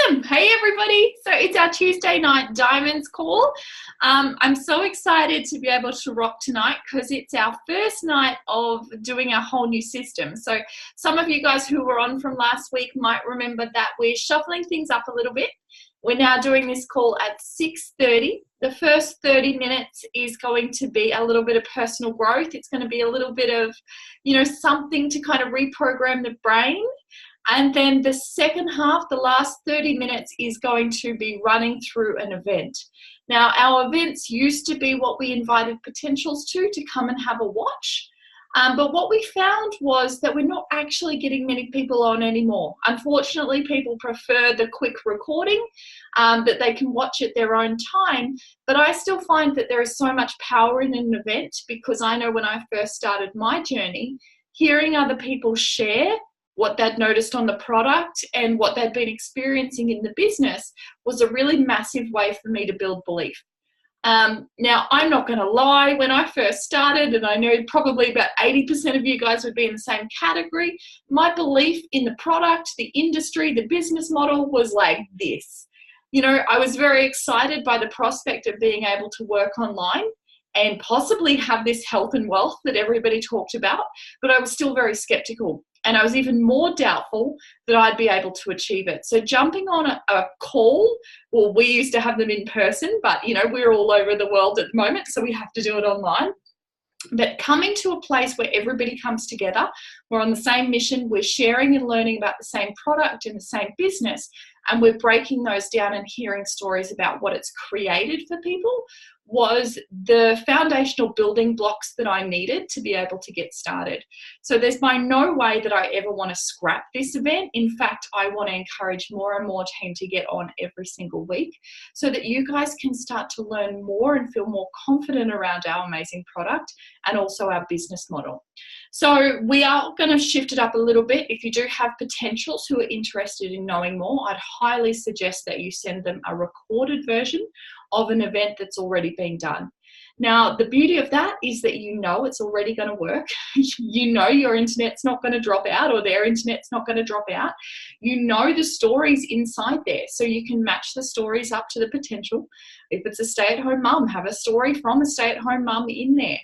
Awesome. Hey, everybody. So it's our Tuesday night Diamonds call. I'm so excited to be able to rock tonight because it's our first night of doing our whole new system. So some of you guys who were on from last week might remember that we're shuffling things up a little bit. We're now doing this call at 6:30. The first 30 minutes is going to be a little bit of personal growth. It's going to be a little bit of, something to kind of reprogram the brain. And then the second half, the last 30 minutes, is going to be running through an event. Now, our events used to be what we invited potentials to come and have a watch. But what we found was that we're not actually getting many people on anymore. Unfortunately, people prefer the quick recording that they can watch at their own time. But I still find that there is so much power in an event, because I know when I first started my journey, hearing other people share what they'd noticed on the product and what they'd been experiencing in the business was a really massive way for me to build belief. Now, I'm not going to lie, when I first started, and I know probably about 80% of you guys would be in the same category, my belief in the product, the industry, the business model was like this. I was very excited by the prospect of being able to work online and possibly have this health and wealth that everybody talked about, but I was still very skeptical. And I was even more doubtful that I'd be able to achieve it. So jumping on a call, well, we used to have them in person, but, we're all over the world at the moment, so we have to do it online. But coming to a place where everybody comes together, we're on the same mission, we're sharing and learning about the same product and the same business, and we're breaking those down and hearing stories about what it's created for people, was the foundational building blocks that I needed to be able to get started. So there's by no way that I ever want to scrap this event. In fact, I want to encourage more and more team to get on every single week so that you guys can start to learn more and feel more confident around our amazing product and also our business model. So we are going to shift it up a little bit. If you do have potentials who are interested in knowing more, I'd highly suggest that you send them a recorded version of an event that's already been done. Now, the beauty of that is that it's already going to work. Your internet's not going to drop out, or their internet's not going to drop out. The stories inside there, so you can match the stories up to the potential. If it's a stay-at-home mum, have a story from a stay-at-home mum in there.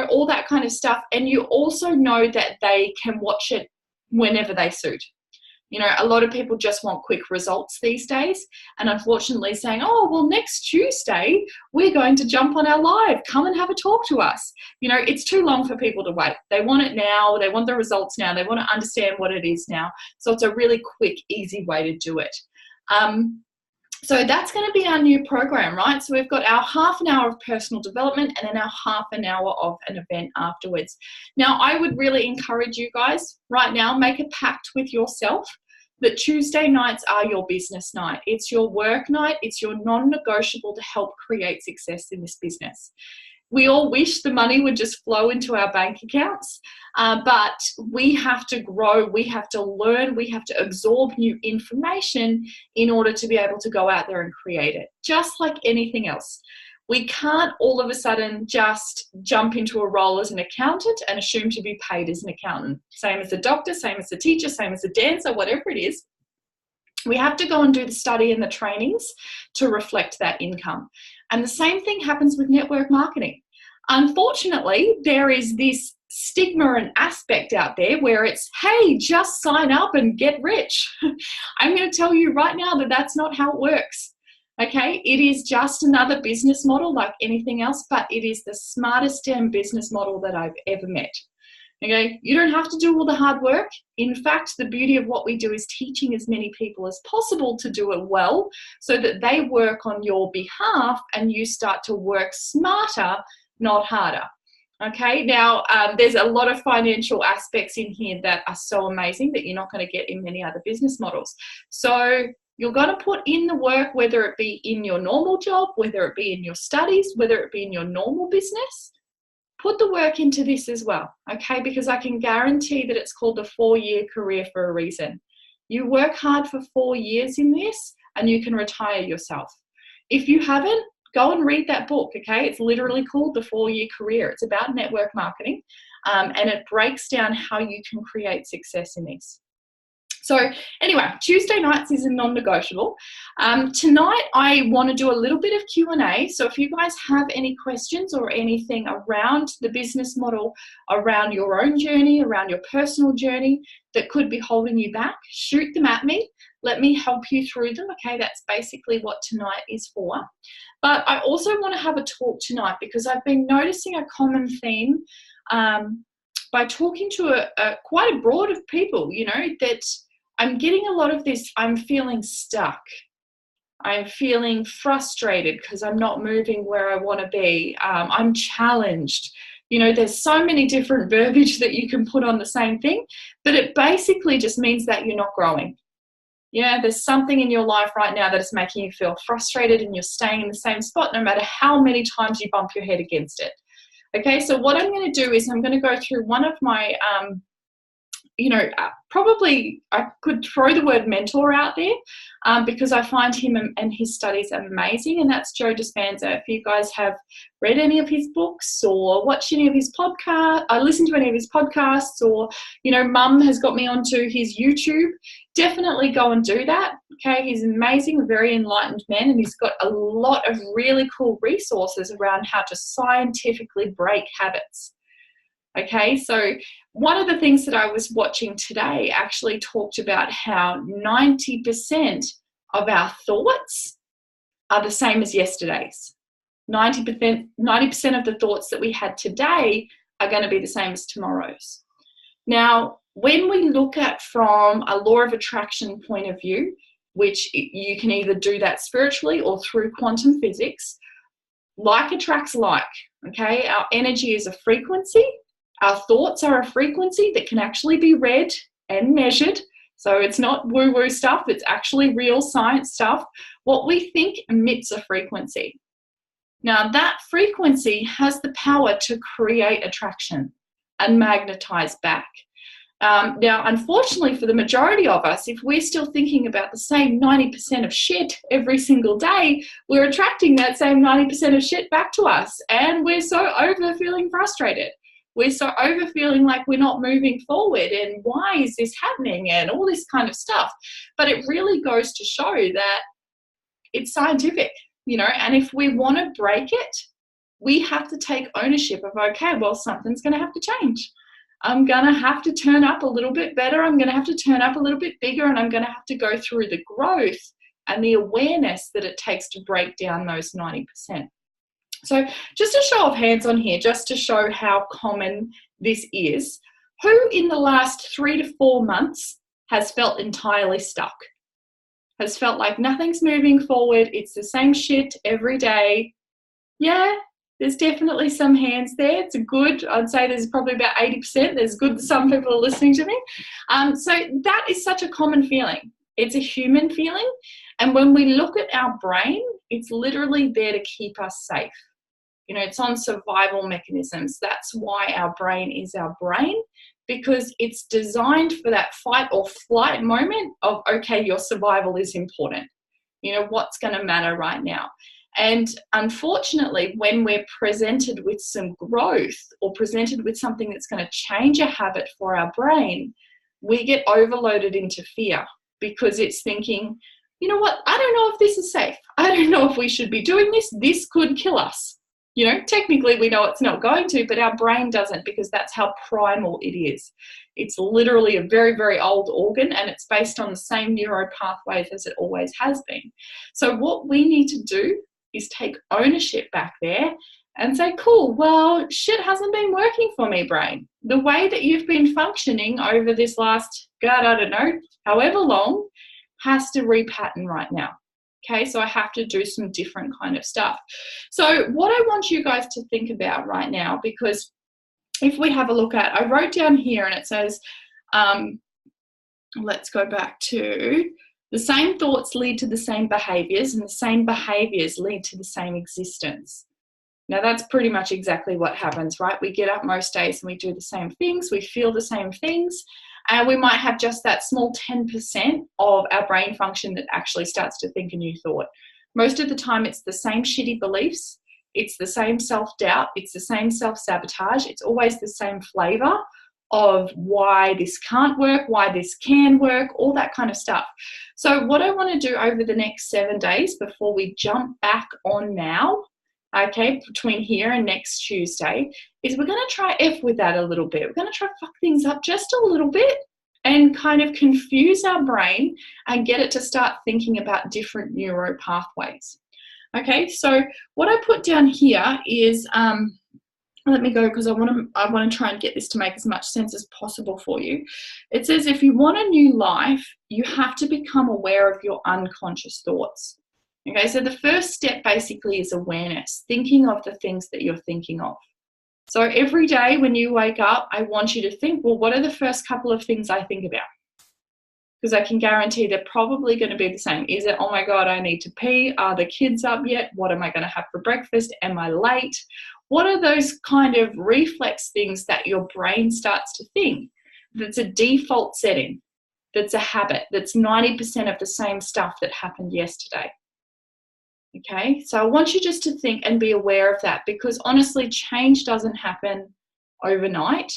All that kind of stuff. And you also know that they can watch it whenever they suit. A lot of people just want quick results these days, and unfortunately saying, oh, well, next Tuesday, we're going to jump on our live, come and have a talk to us. It's too long for people to wait. They want it now. They want the results now. They want to understand what it is now. So it's a really quick, easy way to do it. So that's going to be our new program, right? So we've got our half an hour of personal development and then our half an hour of an event afterwards. Now, I would really encourage you guys right now, make a pact with yourself that Tuesday nights are your business night. It's your work night. It's your non-negotiable to help create success in this business. We all wish the money would just flow into our bank accounts, but we have to grow, we have to learn, we have to absorb new information in order to be able to go out there and create it, just like anything else. We can't all of a sudden just jump into a role as an accountant and assume to be paid as an accountant. Same as a doctor, same as a teacher, same as a dancer, whatever it is. We have to go and do the study and the trainings to reflect that income. And the same thing happens with network marketing. Unfortunately, there is this stigma and aspect out there where it's, hey, just sign up and get rich. I'm going to tell you right now that that's not how it works. Okay, it is just another business model like anything else, but it is the smartest damn business model that I've ever met. Okay, you don't have to do all the hard work. In fact, the beauty of what we do is teaching as many people as possible to do it well so that they work on your behalf and you start to work smarter, not harder. Okay, now there's a lot of financial aspects in here that are so amazing that you're not going to get in many other business models. So you're going to put in the work, whether it be in your normal job, whether it be in your studies, whether it be in your normal business. Put the work into this as well, okay? Because I can guarantee that it's called the 4-year career for a reason. You work hard for 4 years in this and you can retire yourself. If you haven't, go and read that book, okay? It's literally called The 4-Year Career. It's about network marketing and it breaks down how you can create success in this. So anyway, Tuesday nights is a non-negotiable. Tonight I want to do a little bit of Q&A. So if you guys have any questions or anything around the business model, around your own journey, around your personal journey that could be holding you back, shoot them at me. Let me help you through them. Okay, that's basically what tonight is for. But I also want to have a talk tonight because I've been noticing a common theme by talking to quite a broad of people, you know, that I'm getting a lot of this, I'm feeling stuck. I'm feeling frustrated because I'm not moving where I want to be. I'm challenged. You know, there's so many different verbiage that you can put on the same thing, but it basically just means that you're not growing. Yeah, there's something in your life right now that is making you feel frustrated and you're staying in the same spot no matter how many times you bump your head against it. Okay, so what I'm going to do is I'm going to go through one of my probably I could throw the word mentor out there because I find him and his studies amazing, and that's Joe Dispenza. If you guys have read any of his books or watched any of his podcasts, I listened to any of his podcasts, or, you know, Mum has got me onto his YouTube, definitely go and do that. Okay, he's amazing, a very enlightened man, and he's got a lot of really cool resources around how to scientifically break habits. Okay, so one of the things that I was watching today actually talked about how 90% of our thoughts are the same as yesterday's. 90% of the thoughts that we had today are going to be the same as tomorrow's. Now, when we look at from a law of attraction point of view, which you can either do that spiritually or through quantum physics, like attracts like, okay? Our energy is a frequency. Our thoughts are a frequency that can actually be read and measured. So it's not woo-woo stuff, it's actually real science stuff. What we think emits a frequency. Now that frequency has the power to create attraction and magnetize back. Now, unfortunately for the majority of us, if we're still thinking about the same 90% of shit every single day, we're attracting that same 90% of shit back to us. And we're so over feeling frustrated. We're so over feeling like we're not moving forward and why is this happening and all this kind of stuff. But it really goes to show that it's scientific, you know, and if we want to break it, we have to take ownership of, okay, well, something's going to have to change. I'm going to have to turn up a little bit better. I'm going to have to turn up a little bit bigger, and I'm going to have to go through the growth and the awareness that it takes to break down those 90%. So just a show of hands on here, just to show how common this is. Who in the last 3 to 4 months has felt entirely stuck? Has felt like nothing's moving forward, it's the same shit every day? Yeah, there's definitely some hands there. It's a good, I'd say there's probably about 80%. There's good, some people are listening to me. So that is such a common feeling. It's a human feeling. And when we look at our brain, it's literally there to keep us safe. You know, it's on survival mechanisms. That's why our brain is our brain, because it's designed for that fight or flight moment of, okay, your survival is important. You know, what's going to matter right now? And unfortunately, when we're presented with some growth or presented with something that's going to change a habit for our brain, we get overloaded into fear because it's thinking, you know what, I don't know if this is safe. I don't know if we should be doing this. This could kill us. You know, technically we know it's not going to, but our brain doesn't, because that's how primal it is. It's literally a very, very old organ, and it's based on the same neuro pathways as it always has been. So what we need to do is take ownership back there and say, cool, well, shit hasn't been working for me, brain. The way that you've been functioning over this last, God, I don't know, however long, has to repattern right now. Okay, so I have to do some different kind of stuff. So what I want you guys to think about right now, because if we have a look at, I wrote down here and it says, let's go back to, the same thoughts lead to the same behaviors, and the same behaviors lead to the same existence. Now that's pretty much exactly what happens, right? We get up most days and we do the same things, we feel the same things, and we might have just that small 10% of our brain function that actually starts to think a new thought. Most of the time it's the same shitty beliefs, it's the same self-doubt, it's the same self-sabotage, it's always the same flavor of why this can't work, why this can work, all that kind of stuff. So what I want to do over the next 7 days before we jump back on now, okay, between here and next Tuesday, is we're going to try F with that a little bit. We're going to try fuck things up just a little bit and kind of confuse our brain and get it to start thinking about different neuro pathways. Okay, so what I put down here is, let me go because I want to try and get this to make as much sense as possible for you. It says if you want a new life, you have to become aware of your unconscious thoughts. Okay, so the first step basically is awareness, thinking of the things that you're thinking of. So every day when you wake up, I want you to think, well, what are the first couple of things I think about? Because I can guarantee they're probably going to be the same. Is it, oh my God, I need to pee? Are the kids up yet? What am I going to have for breakfast? Am I late? What are those kind of reflex things that your brain starts to think? That's a default setting, that's a habit, that's 90% of the same stuff that happened yesterday. Okay, so I want you just to think and be aware of that, because honestly, change doesn't happen overnight,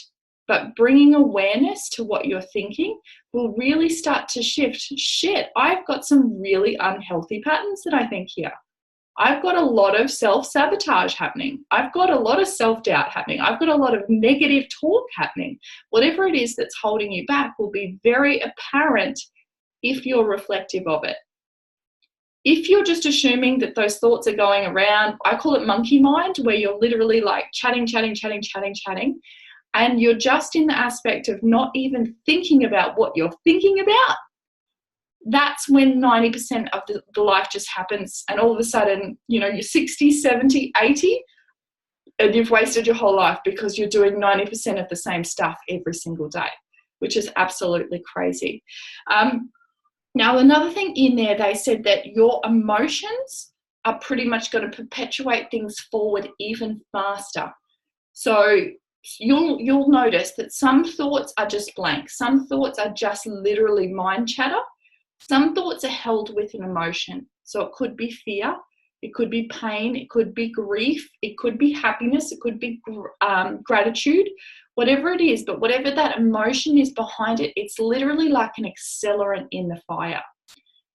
but bringing awareness to what you're thinking will really start to shift. Shit, I've got some really unhealthy patterns that I think here. I've got a lot of self-sabotage happening. I've got a lot of self-doubt happening. I've got a lot of negative talk happening. Whatever it is that's holding you back will be very apparent if you're reflective of it. If you're just assuming that those thoughts are going around, I call it monkey mind, where you're literally like chatting, and you're just in the aspect of not even thinking about what you're thinking about, that's when 90% of the life just happens, and all of a sudden, you're 60, 70, 80, and you've wasted your whole life because you're doing 90% of the same stuff every single day, which is absolutely crazy. Now, another thing in there, they said that your emotions are pretty much going to perpetuate things forward even faster. So you'll notice that some thoughts are just blank. Some thoughts are just literally mind chatter. Some thoughts are held with an emotion. So it could be fear, it could be pain, it could be grief, it could be happiness, it could be gratitude, whatever it is, but whatever that emotion is behind it, it's literally like an accelerant in the fire.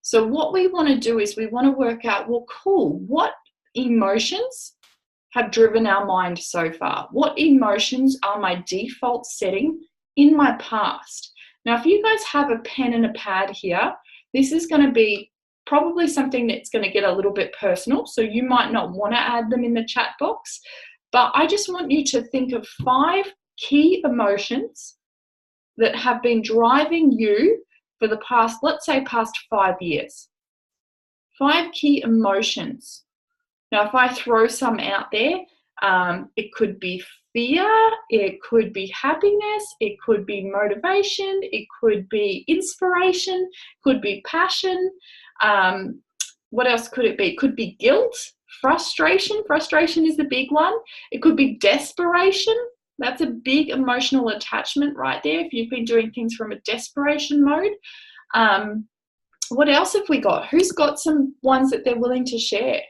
So what we want to do is we want to work out, well, cool, what emotions have driven our mind so far? What emotions are my default setting in my past? Now, if you guys have a pen and a pad here, this is going to be probably something that's going to get a little bit personal, so you might not want to add them in the chat box, but I just want you to think of 5 key emotions that have been driving you for the past, let's say, past 5 years. 5 key emotions. Now, if I throw some out there, it could be fear, it could be happiness, it could be motivation, it could be inspiration, could be passion. What else could it be? It could be guilt, frustration. Frustration is the big one. It could be desperation. That's a big emotional attachment right there if you've been doing things from a desperation mode. What else have we got? Who's got some ones that they're willing to share?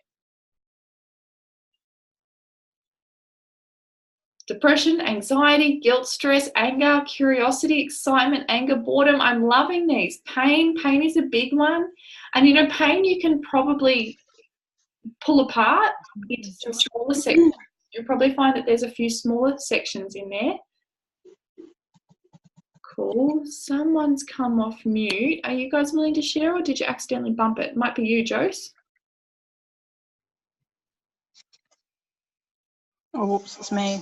Depression, anxiety, guilt, stress, anger, curiosity, excitement, anger, boredom. I'm loving these. Pain is a big one. And pain you can probably pull apart into some smaller sections. You'll probably find that there's a few smaller sections in there. Cool. Someone's come off mute. Are you guys willing to share, or did you accidentally bump it? Might be you, Jose. Oh, whoops, it's me.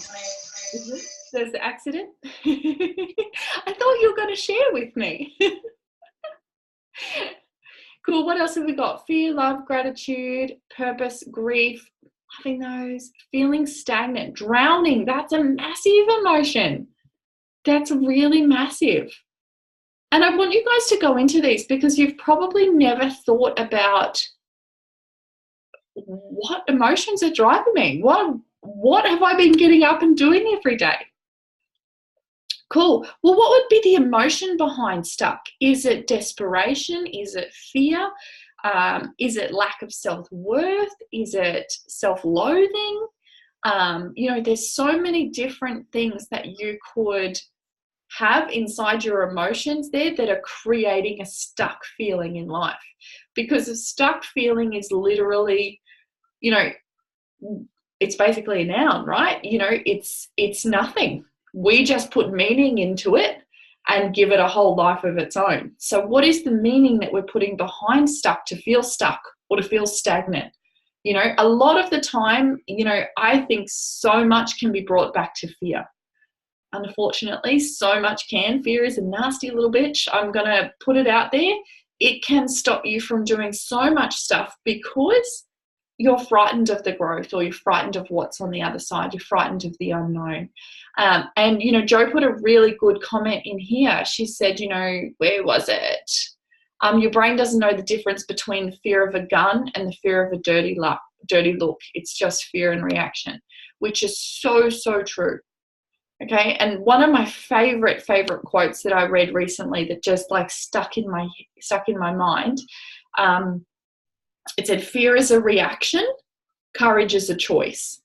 There's the accident. I thought you were going to share with me. Cool. What else have we got? Fear, love, gratitude, purpose, grief. Loving those. Feeling stagnant, drowning. That's a massive emotion. That's really massive. And I want you guys to go into these because you've probably never thought about what emotions are driving me. What have I been getting up and doing every day? Cool. Well, what would be the emotion behind stuck? Is it desperation? Is it fear? Is it lack of self-worth? Is it self-loathing? There's so many different things that you could have inside your emotions there that are creating a stuck feeling in life. Because a stuck feeling is literally, you know, it's basically a noun, right? You know, it's nothing. We just put meaning into it and give it a whole life of its own. So what is the meaning that we're putting behind stuck to feel stuck or to feel stagnant? You know, a lot of the time, you know, I think so much can be brought back to fear. Unfortunately, so much can. Fear is a nasty little bitch. I'm going to put it out there. It can stop you from doing so much stuff because you're frightened of the growth, or you're frightened of what's on the other side. You're frightened of the unknown. And, you know, Jo put a really good comment in here. She said, you know, where was it? Your brain doesn't know the difference between the fear of a gun and the fear of a dirty look. It's just fear and reaction, which is so, so true. Okay, and one of my favorite quotes that I read recently that just like stuck in my mind, it said, fear is a reaction, courage is a choice.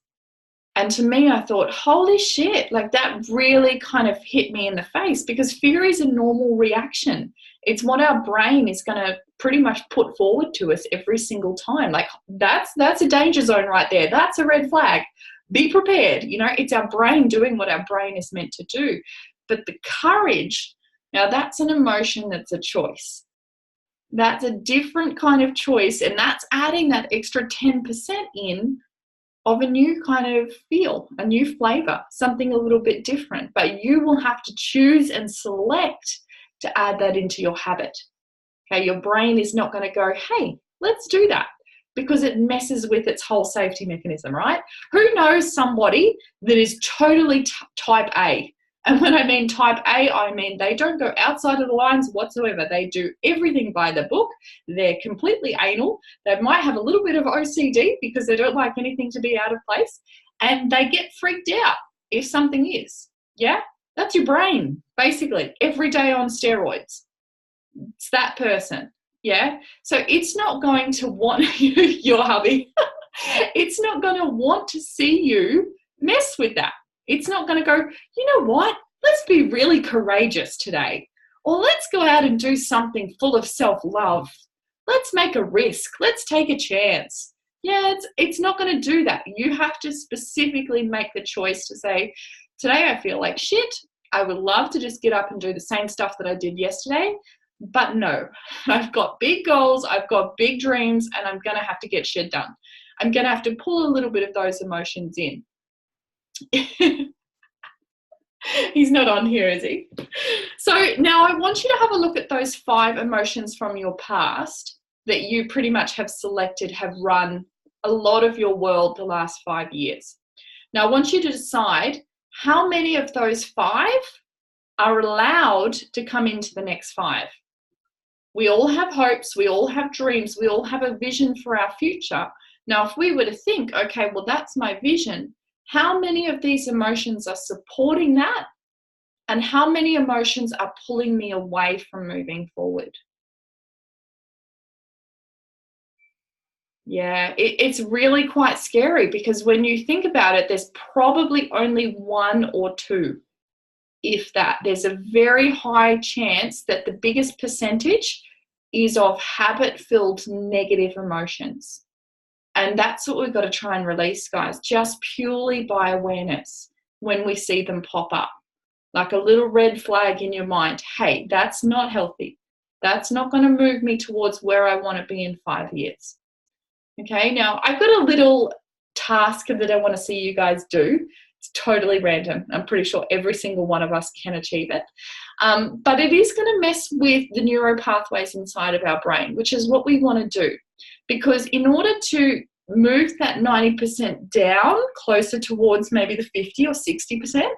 And to me, I thought, holy shit, like that really kind of hit me in the face, because fear is a normal reaction. It's what our brain is going to pretty much put forward to us every single time. Like that's a danger zone right there. That's a red flag. Be prepared. You know, it's our brain doing what our brain is meant to do. But the courage, now that's an emotion that's a choice. That's a different kind of choice, and that's adding that extra 10% in of a new kind of feel, a new flavor, something a little bit different. But you will have to choose and select to add that into your habit. Okay, your brain is not going to go, hey, let's do that, because it messes with its whole safety mechanism, right? Who knows somebody that is totally type A? And when I mean type A, I mean they don't go outside of the lines whatsoever. They do everything by the book. They're completely anal. They might have a little bit of OCD because they don't like anything to be out of place. And they get freaked out if something is. Yeah? That's your brain, basically, every day on steroids. It's that person. Yeah? So it's not going to want your hubby. It's not going to want to see you mess with that. It's not going to go, you know what? Let's be really courageous today. Or let's go out and do something full of self-love. Let's make a risk. Let's take a chance. Yeah, it's not going to do that. You have to specifically make the choice to say, today I feel like shit. I would love to just get up and do the same stuff that I did yesterday. But no, I've got big goals. I've got big dreams, and I'm going to have to get shit done. I'm going to have to pull a little bit of those emotions in. He's not on here, is he? So now I want you to have a look at those 5 emotions from your past that you pretty much have selected, have run a lot of your world the last 5 years. Now I want you to decide how many of those 5 are allowed to come into the next 5. We all have hopes, we all have dreams, we all have a vision for our future. Now, if we were to think, okay, well, that's my vision, how many of these emotions are supporting that? And how many emotions are pulling me away from moving forward? Yeah, it's really quite scary, because when you think about it, there's probably only 1 or 2, if that. There's a very high chance that the biggest percentage is of habit-filled negative emotions. And that's what we've got to try and release, guys, just purely by awareness when we see them pop up. Like a little red flag in your mind. Hey, that's not healthy. That's not going to move me towards where I want to be in 5 years. Okay, now I've got a little task that I want to see you guys do. It's totally random. I'm pretty sure every single one of us can achieve it. But it is going to mess with the neuro pathways inside of our brain, which is what we want to do. Because in order to move that 90% down closer towards maybe the 50 or 60%,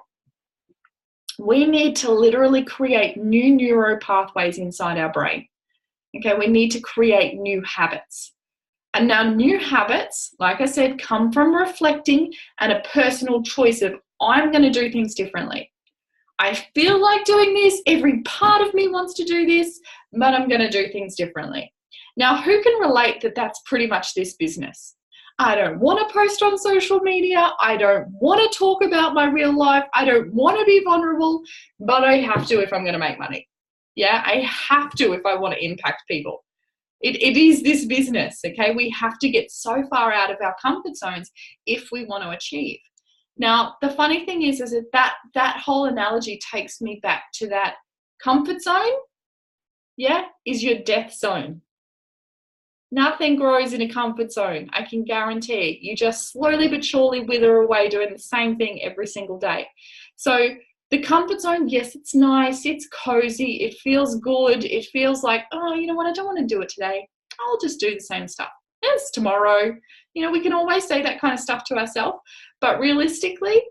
we need to literally create new neuro pathways inside our brain. Okay, we need to create new habits. And now new habits, like I said, come from reflecting and a personal choice of, I'm going to do things differently. I feel like doing this. Every part of me wants to do this, but I'm going to do things differently. Now, who can relate that that's pretty much this business? I don't want to post on social media. I don't want to talk about my real life. I don't want to be vulnerable, but I have to if I'm going to make money. Yeah, I have to if I want to impact people. It is this business, okay? We have to get so far out of our comfort zones if we want to achieve. Now, the funny thing is that whole analogy takes me back to that comfort zone, yeah, is your death zone. Nothing grows in a comfort zone, I can guarantee. You just slowly but surely wither away doing the same thing every single day. So the comfort zone, yes, it's nice, it's cozy, it feels good, it feels like, oh, you know what, I don't want to do it today. I'll just do the same stuff. It's tomorrow. You know, we can always say that kind of stuff to ourselves, but realistically,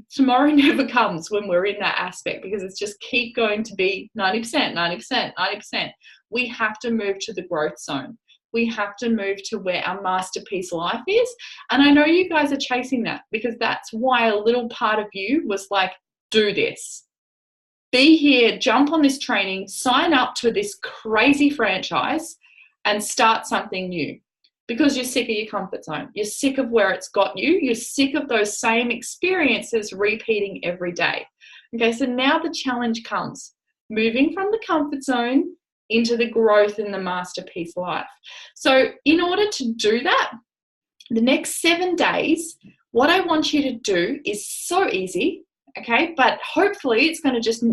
tomorrow never comes when we're in that aspect because it's just keep going to be 90%, 90%, 90%. We have to move to the growth zone. We have to move to where our masterpiece life is. And I know you guys are chasing that because that's why a little part of you was like, do this. Be here, jump on this training, sign up to this crazy franchise and start something new because you're sick of your comfort zone. You're sick of where it's got you. You're sick of those same experiences repeating every day. Okay, so now the challenge comes, moving from the comfort zone into the growth in the masterpiece life. So in order to do that, the next 7 days, what I want you to do is so easy, okay, but hopefully it's going to just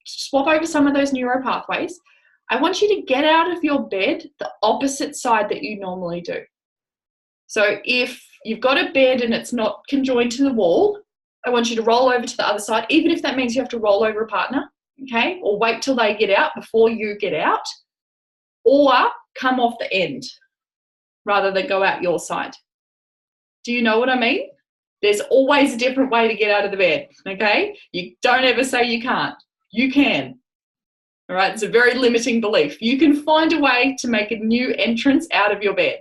swap over some of those neuro pathways. I want you to get out of your bed the opposite side that you normally do. So if you've got a bed and it's not conjoined to the wall, I want you to roll over to the other side, even if that means you have to roll over a partner, okay, or wait till they get out before you get out, or come off the end rather than go out your side. Do you know what I mean? There's always a different way to get out of the bed, okay? You don't ever say you can't. You can. All right, it's a very limiting belief. You can find a way to make a new entrance out of your bed.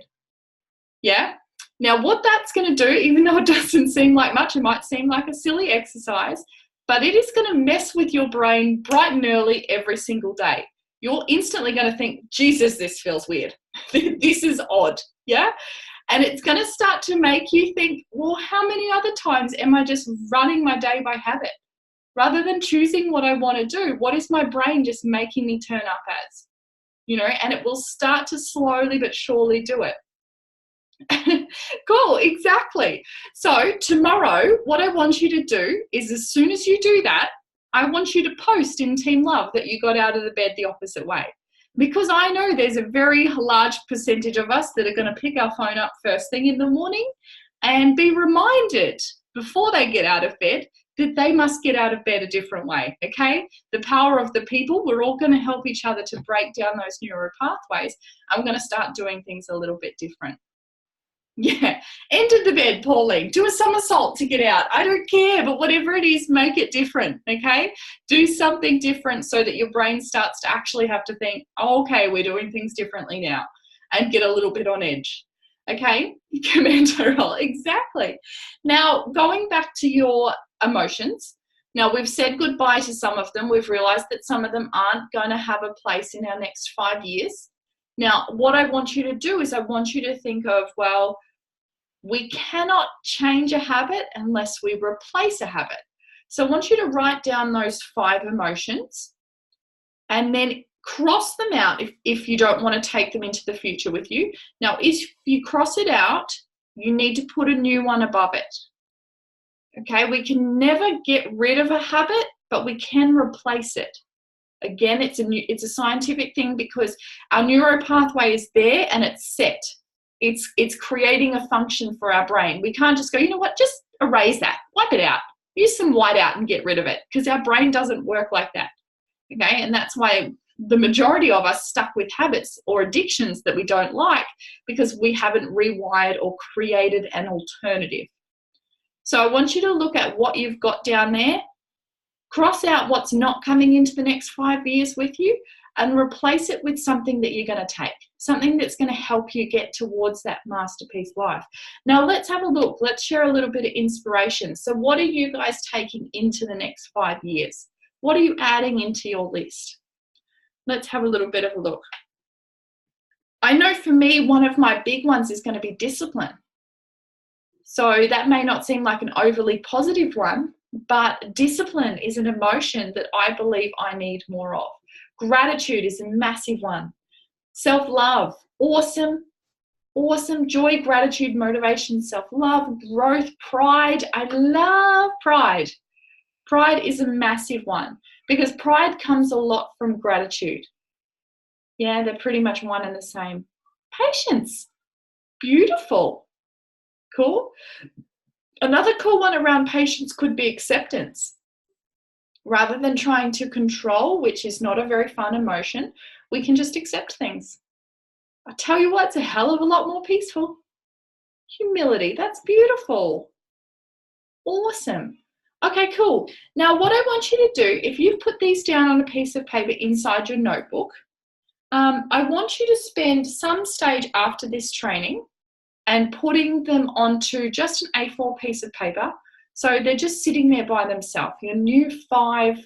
Yeah? Now, what that's going to do, even though it doesn't seem like much, it might seem like a silly exercise, but it is going to mess with your brain bright and early every single day. You're instantly going to think, Jesus, this feels weird. This is odd. Yeah? And it's going to start to make you think, well, how many other times am I just running my day by habit? Rather than choosing what I want to do, what is my brain just making me turn up as? You know, and it will start to slowly but surely do it. Cool, exactly. So tomorrow, what I want you to do is as soon as you do that, I want you to post in Team Love that you got out of the bed the opposite way. Because I know there's a very large percentage of us that are going to pick our phone up first thing in the morning and be reminded before they get out of bed that they must get out of bed a different way, okay? The power of the people, we're all going to help each other to break down those neuro pathways. I'm going to start doing things a little bit different. Yeah, enter the bed, Pauline. Do a somersault to get out. I don't care, but whatever it is, make it different, okay? Do something different so that your brain starts to actually have to think, oh, okay, we're doing things differently now, and get a little bit on edge, okay? Commando roll, exactly. Now, going back to your emotions, now we've said goodbye to some of them. We've realized that some of them aren't going to have a place in our next 5 years. Now, what I want you to do is I want you to think of, well, we cannot change a habit unless we replace a habit. So I want you to write down those 5 emotions and then cross them out if you don't want to take them into the future with you. Now, if you cross it out, you need to put a new one above it. Okay, we can never get rid of a habit, but we can replace it. Again, it's a scientific thing because our neuro pathway is there and it's set. It's creating a function for our brain. We can't just go, you know what, just erase that, wipe it out, use some white out and get rid of it, because our brain doesn't work like that. Okay, and that's why the majority of us stuck with habits or addictions that we don't like, because we haven't rewired or created an alternative. So I want you to look at what you've got down there, cross out what's not coming into the next 5 years with you, and replace it with something that you're going to take, something that's going to help you get towards that masterpiece life. Now let's have a look. Let's share a little bit of inspiration. So what are you guys taking into the next 5 years? What are you adding into your list? Let's have a little bit of a look. I know for me, one of my big ones is going to be discipline. So that may not seem like an overly positive one, but discipline is an emotion that I believe I need more of. Gratitude is a massive one. Self-love, awesome. Awesome. Joy, gratitude, motivation, self-love, growth, pride. I love pride. Pride is a massive one because pride comes a lot from gratitude. Yeah, they're pretty much one and the same. Patience. Beautiful. Cool. Another cool one around patience could be acceptance. Rather than trying to control, which is not a very fun emotion, we can just accept things. I tell you what, it's a hell of a lot more peaceful. Humility, that's beautiful. Awesome. Okay, cool. Now what I want you to do, if you've put these down on a piece of paper inside your notebook, I want you to spend some stage after this training and putting them onto just an A4 piece of paper. So they're just sitting there by themselves, your new 5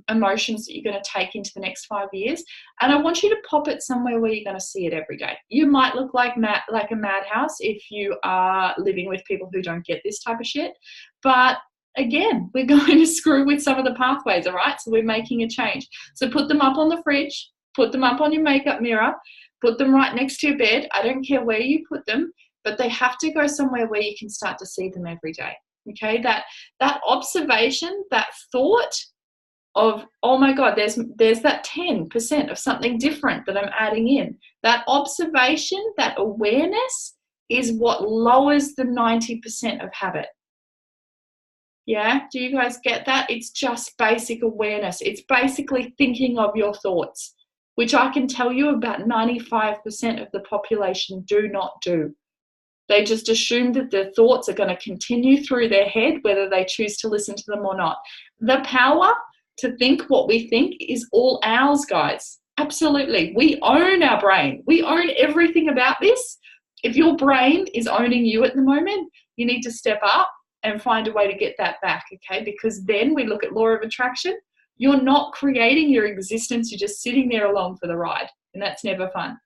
emotions that you're going to take into the next 5 years. And I want you to pop it somewhere where you're going to see it every day. You might look like a madhouse if you are living with people who don't get this type of shit. But again, we're going to screw with some of the pathways, all right? So we're making a change. So put them up on the fridge, put them up on your makeup mirror, put them right next to your bed. I don't care where you put them, but they have to go somewhere where you can start to see them every day. Okay, that observation, that thought of, oh my God, there's that 10% of something different that I'm adding in. That observation, that awareness is what lowers the 90% of habit. Yeah, do you guys get that? It's just basic awareness. It's basically thinking of your thoughts, which I can tell you about 95% of the population do not do. They just assume that their thoughts are going to continue through their head, whether they choose to listen to them or not. The power to think what we think is all ours, guys. Absolutely. We own our brain. We own everything about this. If your brain is owning you at the moment, you need to step up and find a way to get that back, okay? Because then we look at law of attraction. You're not creating your existence. You're just sitting there along for the ride, and that's never fun.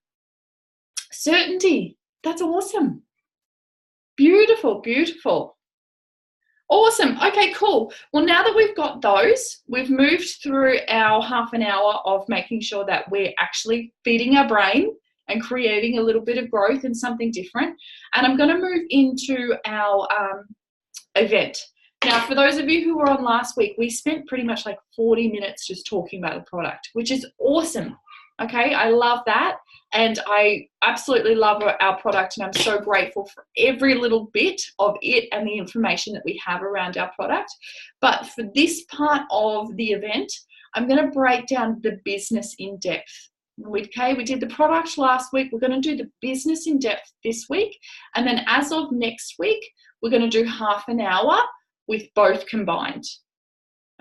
Certainty. That's awesome. Beautiful, beautiful. Awesome. Okay, cool. Well, now that we've got those, we've moved through our half an hour of making sure that we're actually feeding our brain and creating a little bit of growth and something different. And I'm going to move into our event. Now, for those of you who were on last week, we spent pretty much like 40 minutes just talking about the product, which is awesome. Okay, I love that. And I absolutely love our product, and I'm so grateful for every little bit of it and the information that we have around our product. But for this part of the event, I'm going to break down the business in depth. Okay, we did the product last week. We're going to do the business in depth this week. And then as of next week, we're going to do half an hour with both combined.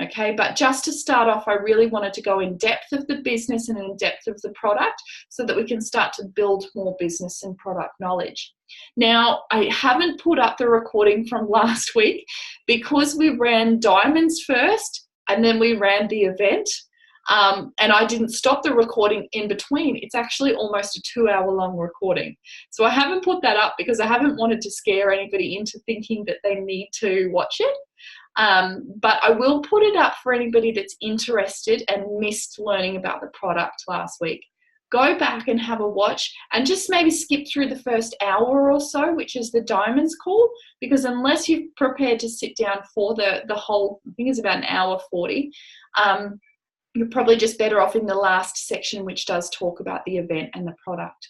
Okay, but just to start off, I really wanted to go in depth of the business and in depth of the product so that we can start to build more business and product knowledge. Now, I haven't put up the recording from last week because we ran diamonds first and then we ran the event. And I didn't stop the recording in between. It's actually almost a 2-hour-long recording. So I haven't put that up because I haven't wanted to scare anybody into thinking that they need to watch it. But I will put it up for anybody that's interested and missed learning about the product last week. Go back and have a watch and just maybe skip through the first hour or so, which is the diamonds call, because unless you're prepared to sit down for the whole, I think it's about an hour 40, you're probably just better off in the last section, which does talk about the event and the product.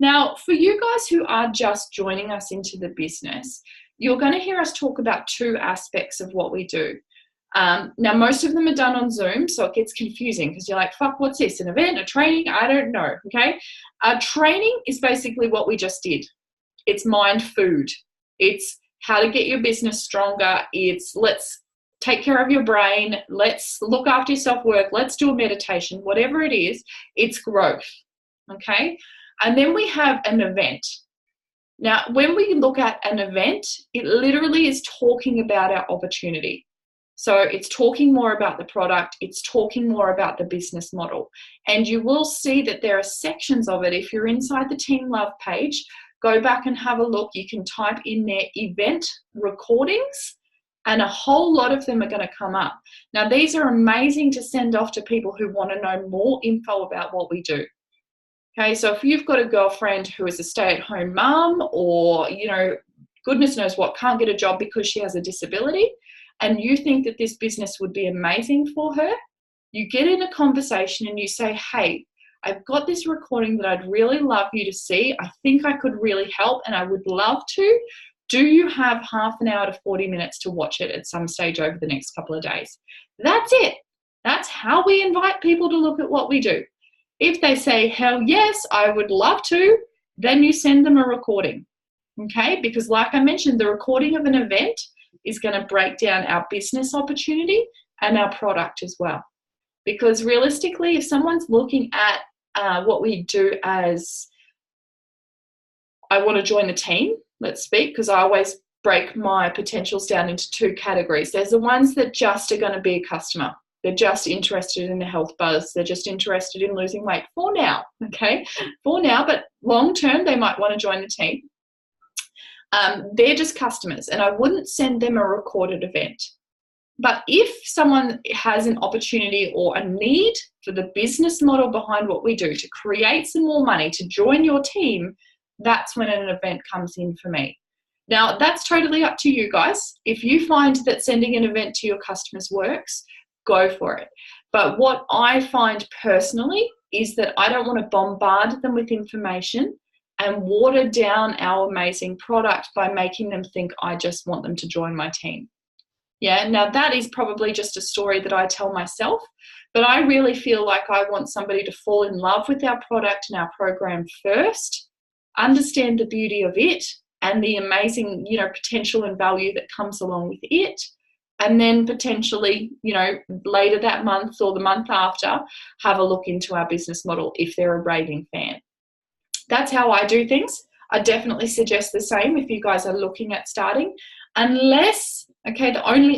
Now, for you guys who are just joining us into the business, you're going to hear us talk about 2 aspects of what we do. Now, most of them are done on Zoom, so it gets confusing because you're like, fuck, what's this, an event, a training? I don't know, okay? Training is basically what we just did. It's mind food. It's how to get your business stronger. It's let's take care of your brain. Let's look after your self-work. Let's do a meditation. Whatever it is, it's growth, okay? And then we have an event. Now, when we look at an event, it literally is talking about our opportunity. So it's talking more about the product, it's talking more about the business model. And you will see that there are sections of it. If you're inside the Team Love page, go back and have a look. You can type in there event recordings, and a whole lot of them are going to come up. Now, these are amazing to send off to people who want to know more info about what we do. Okay, so if you've got a girlfriend who is a stay-at-home mum, or, you know, goodness knows what, can't get a job because she has a disability, and you think that this business would be amazing for her, you get in a conversation and you say, hey, I've got this recording that I'd really love you to see. I think I could really help and I would love to. Do you have half an hour to 40 minutes to watch it at some stage over the next couple of days? That's it. That's how we invite people to look at what we do. If they say, hell yes, I would love to, then you send them a recording. Okay? Because like I mentioned, the recording of an event is going to break down our business opportunity and our product as well. Because realistically, if someone's looking at what we do as, I want to join the team, let's speak, because I always break my potentials down into two categories. There's the ones that just are going to be a customer. They're just interested in the health buzz. They're just interested in losing weight for now, okay? For now, but long term, they might want to join the team. They're just customers, and I wouldn't send them a recorded event. But if someone has an opportunity or a need for the business model behind what we do to create some more money, to join your team, that's when an event comes in for me. Now, that's totally up to you guys. If you find that sending an event to your customers works, go for it. But what I find personally is that I don't want to bombard them with information and water down our amazing product by making them think I just want them to join my team. Yeah, now that is probably just a story that I tell myself, but I really feel like I want somebody to fall in love with our product and our program first, understand the beauty of it and the amazing, you know, potential and value that comes along with it. And then potentially, you know, later that month or the month after, have a look into our business model if they're a raving fan. That's how I do things. I definitely suggest the same if you guys are looking at starting. Unless, okay,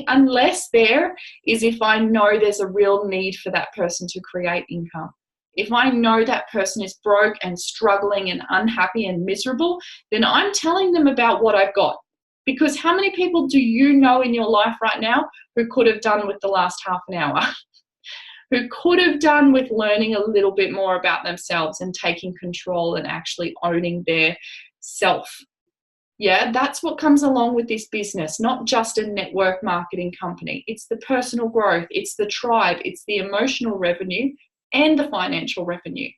unless there is if I know there's a real need for that person to create income. If I know that person is broke and struggling and unhappy and miserable, then I'm telling them about what I've got. Because how many people do you know in your life right now who could have done with the last half an hour? Who could have done with learning a little bit more about themselves and taking control and actually owning their self? Yeah, that's what comes along with this business, not just a network marketing company. It's the personal growth, it's the tribe, it's the emotional revenue and the financial revenue.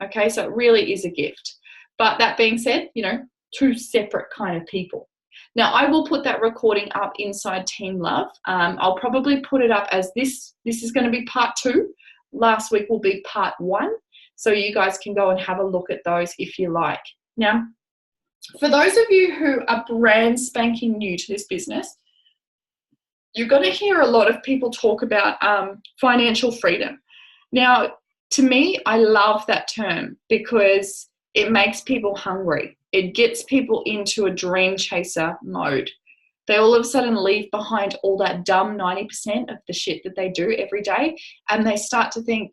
Okay, so it really is a gift. But that being said, you know, two separate kind of people. Now, I will put that recording up inside Team Love. I'll probably put it up as this is going to be part 2. Last week will be part 1. So you guys can go and have a look at those if you like. Now, for those of you who are brand spanking new to this business, you're going to hear a lot of people talk about financial freedom. Now, to me, I love that term because it makes people hungry. It gets people into a dream chaser mode. They all of a sudden leave behind all that dumb 90% of the shit that they do every day, and they start to think,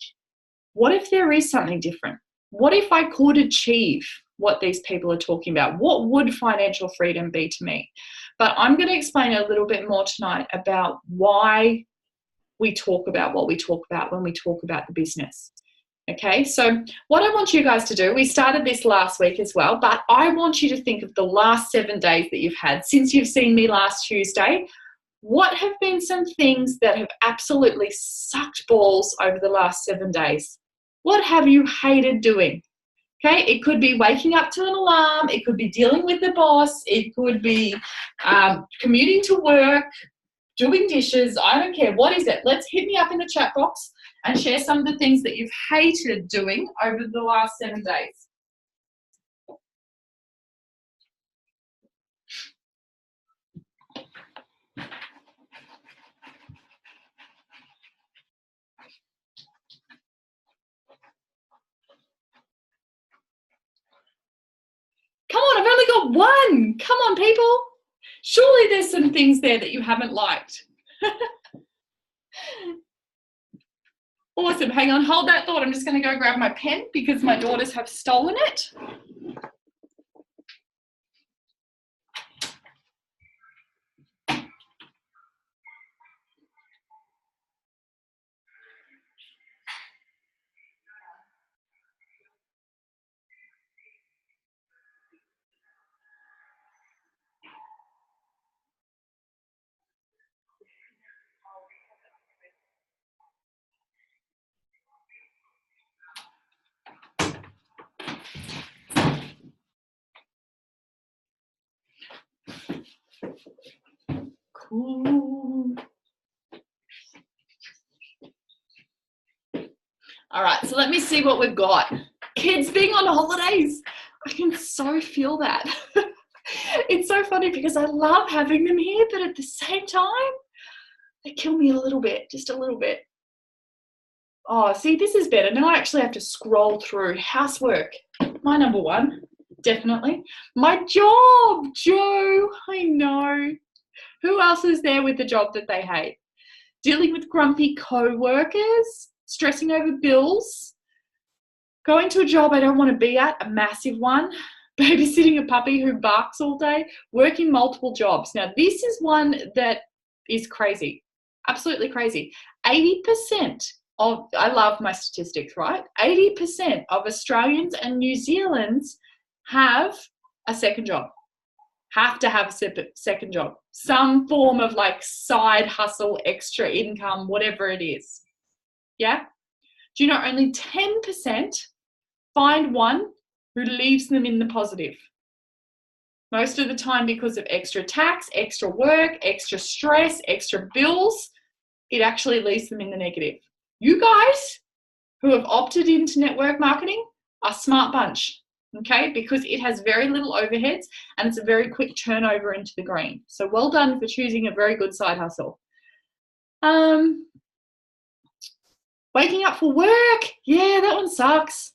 what if there is something different? What if I could achieve what these people are talking about? What would financial freedom be to me? But I'm going to explain a little bit more tonight about why we talk about what we talk about when we talk about the business. Okay, so what I want you guys to do, we started this last week as well, but I want you to think of the last 7 days that you've had since you've seen me last Tuesday. What have been some things that have absolutely sucked balls over the last 7 days? What have you hated doing? Okay, it could be waking up to an alarm. It could be dealing with the boss. It could be commuting to work, doing dishes. I don't care. What is it? Let's hit me up in the chat box and share some of the things that you've hated doing over the last 7 days. Come on, I've only got one. Come on, people. Surely there's some things there that you haven't liked. Awesome. Hang on, hold that thought. I'm just going to go grab my pen because my daughters have stolen it. Cool. All right, so let me see what we've got. Kids being on holidays. I can so feel that. It's so funny because I love having them here, but at the same time, they kill me a little bit, just a little bit. Oh, see, this is better. Now I actually have to scroll through. Housework, my number one, definitely. My job, Joe, I know. Who else is there with the job that they hate? Dealing with grumpy co-workers, stressing over bills, going to a job I don't want to be at, a massive one, babysitting a puppy who barks all day, working multiple jobs. Now, this is one that is crazy, absolutely crazy. 80% of, I love my statistics, right? 80% of Australians and New Zealanders have a second job. Have to have a second job, some form of like side hustle, extra income, whatever it is. Yeah? Do you know only 10% find one who leaves them in the positive? Most of the time because of extra tax, extra work, extra stress, extra bills, it actually leaves them in the negative. You guys who have opted into network marketing are a smart bunch. Okay, because it has very little overheads and it's a very quick turnover into the green. So well done for choosing a very good side hustle. Waking up for work. Yeah, that one sucks.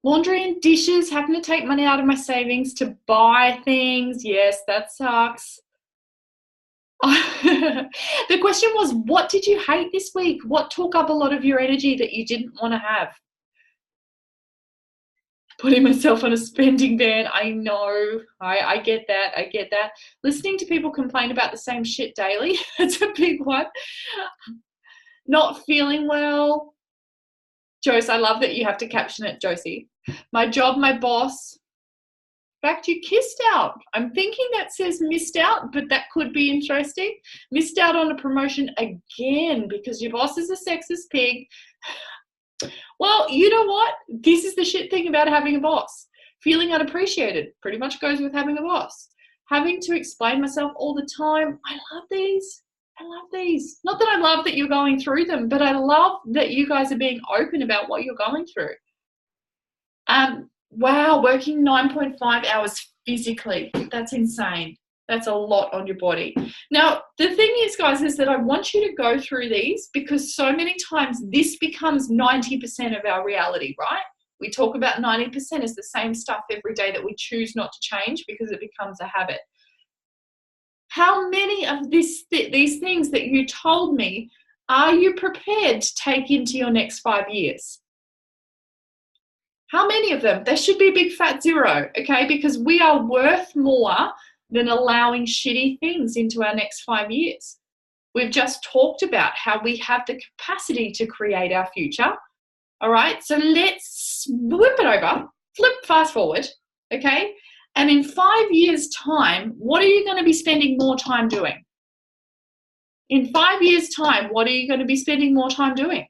Laundry and dishes, having to take money out of my savings to buy things. Yes, that sucks. The question was, what did you hate this week? What took up a lot of your energy that you didn't want to have? Putting myself on a spending ban. I know. I get that. I get that. Listening to people complain about the same shit daily. That's a big one. Not feeling well. Josie, I love that you have to caption it, Josie. My job, my boss. In fact, you kissed out. I'm thinking that says missed out, but that could be interesting. Missed out on a promotion again because your boss is a sexist pig. Well, you know what? This is the shit thing about having a boss. Feeling unappreciated pretty much goes with having a boss. Having to explain myself all the time. I love these. I love these. Not that I love that you're going through them, but I love that you guys are being open about what you're going through. Wow, working 9.5 hours physically. That's insane. That's a lot on your body. Now, the thing is, guys, is that I want you to go through these because so many times this becomes 90% of our reality, right? We talk about 90% as the same stuff every day that we choose not to change because it becomes a habit. How many of these things that you told me are you prepared to take into your next 5 years? How many of them? There should be a big fat zero, okay? Because we are worth more than allowing shitty things into our next 5 years. We've just talked about how we have the capacity to create our future. All right, so let's whip it over, fast forward, okay? And in 5 years' time, what are you going to be spending more time doing? In 5 years' time, what are you going to be spending more time doing?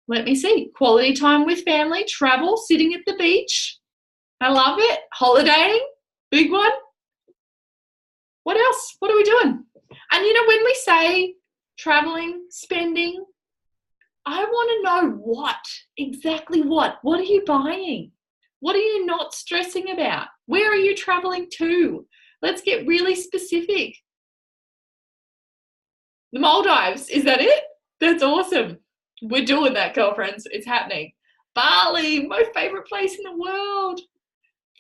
Let me see. Quality time with family, travel, sitting at the beach. I love it. Holidaying, big one. What else? What are we doing? And you know, when we say traveling, spending, I want to know what, exactly what. What are you buying? What are you not stressing about? Where are you traveling to? Let's get really specific. The Maldives, is that it? That's awesome. We're doing that, girlfriends. It's happening. Bali, my favorite place in the world.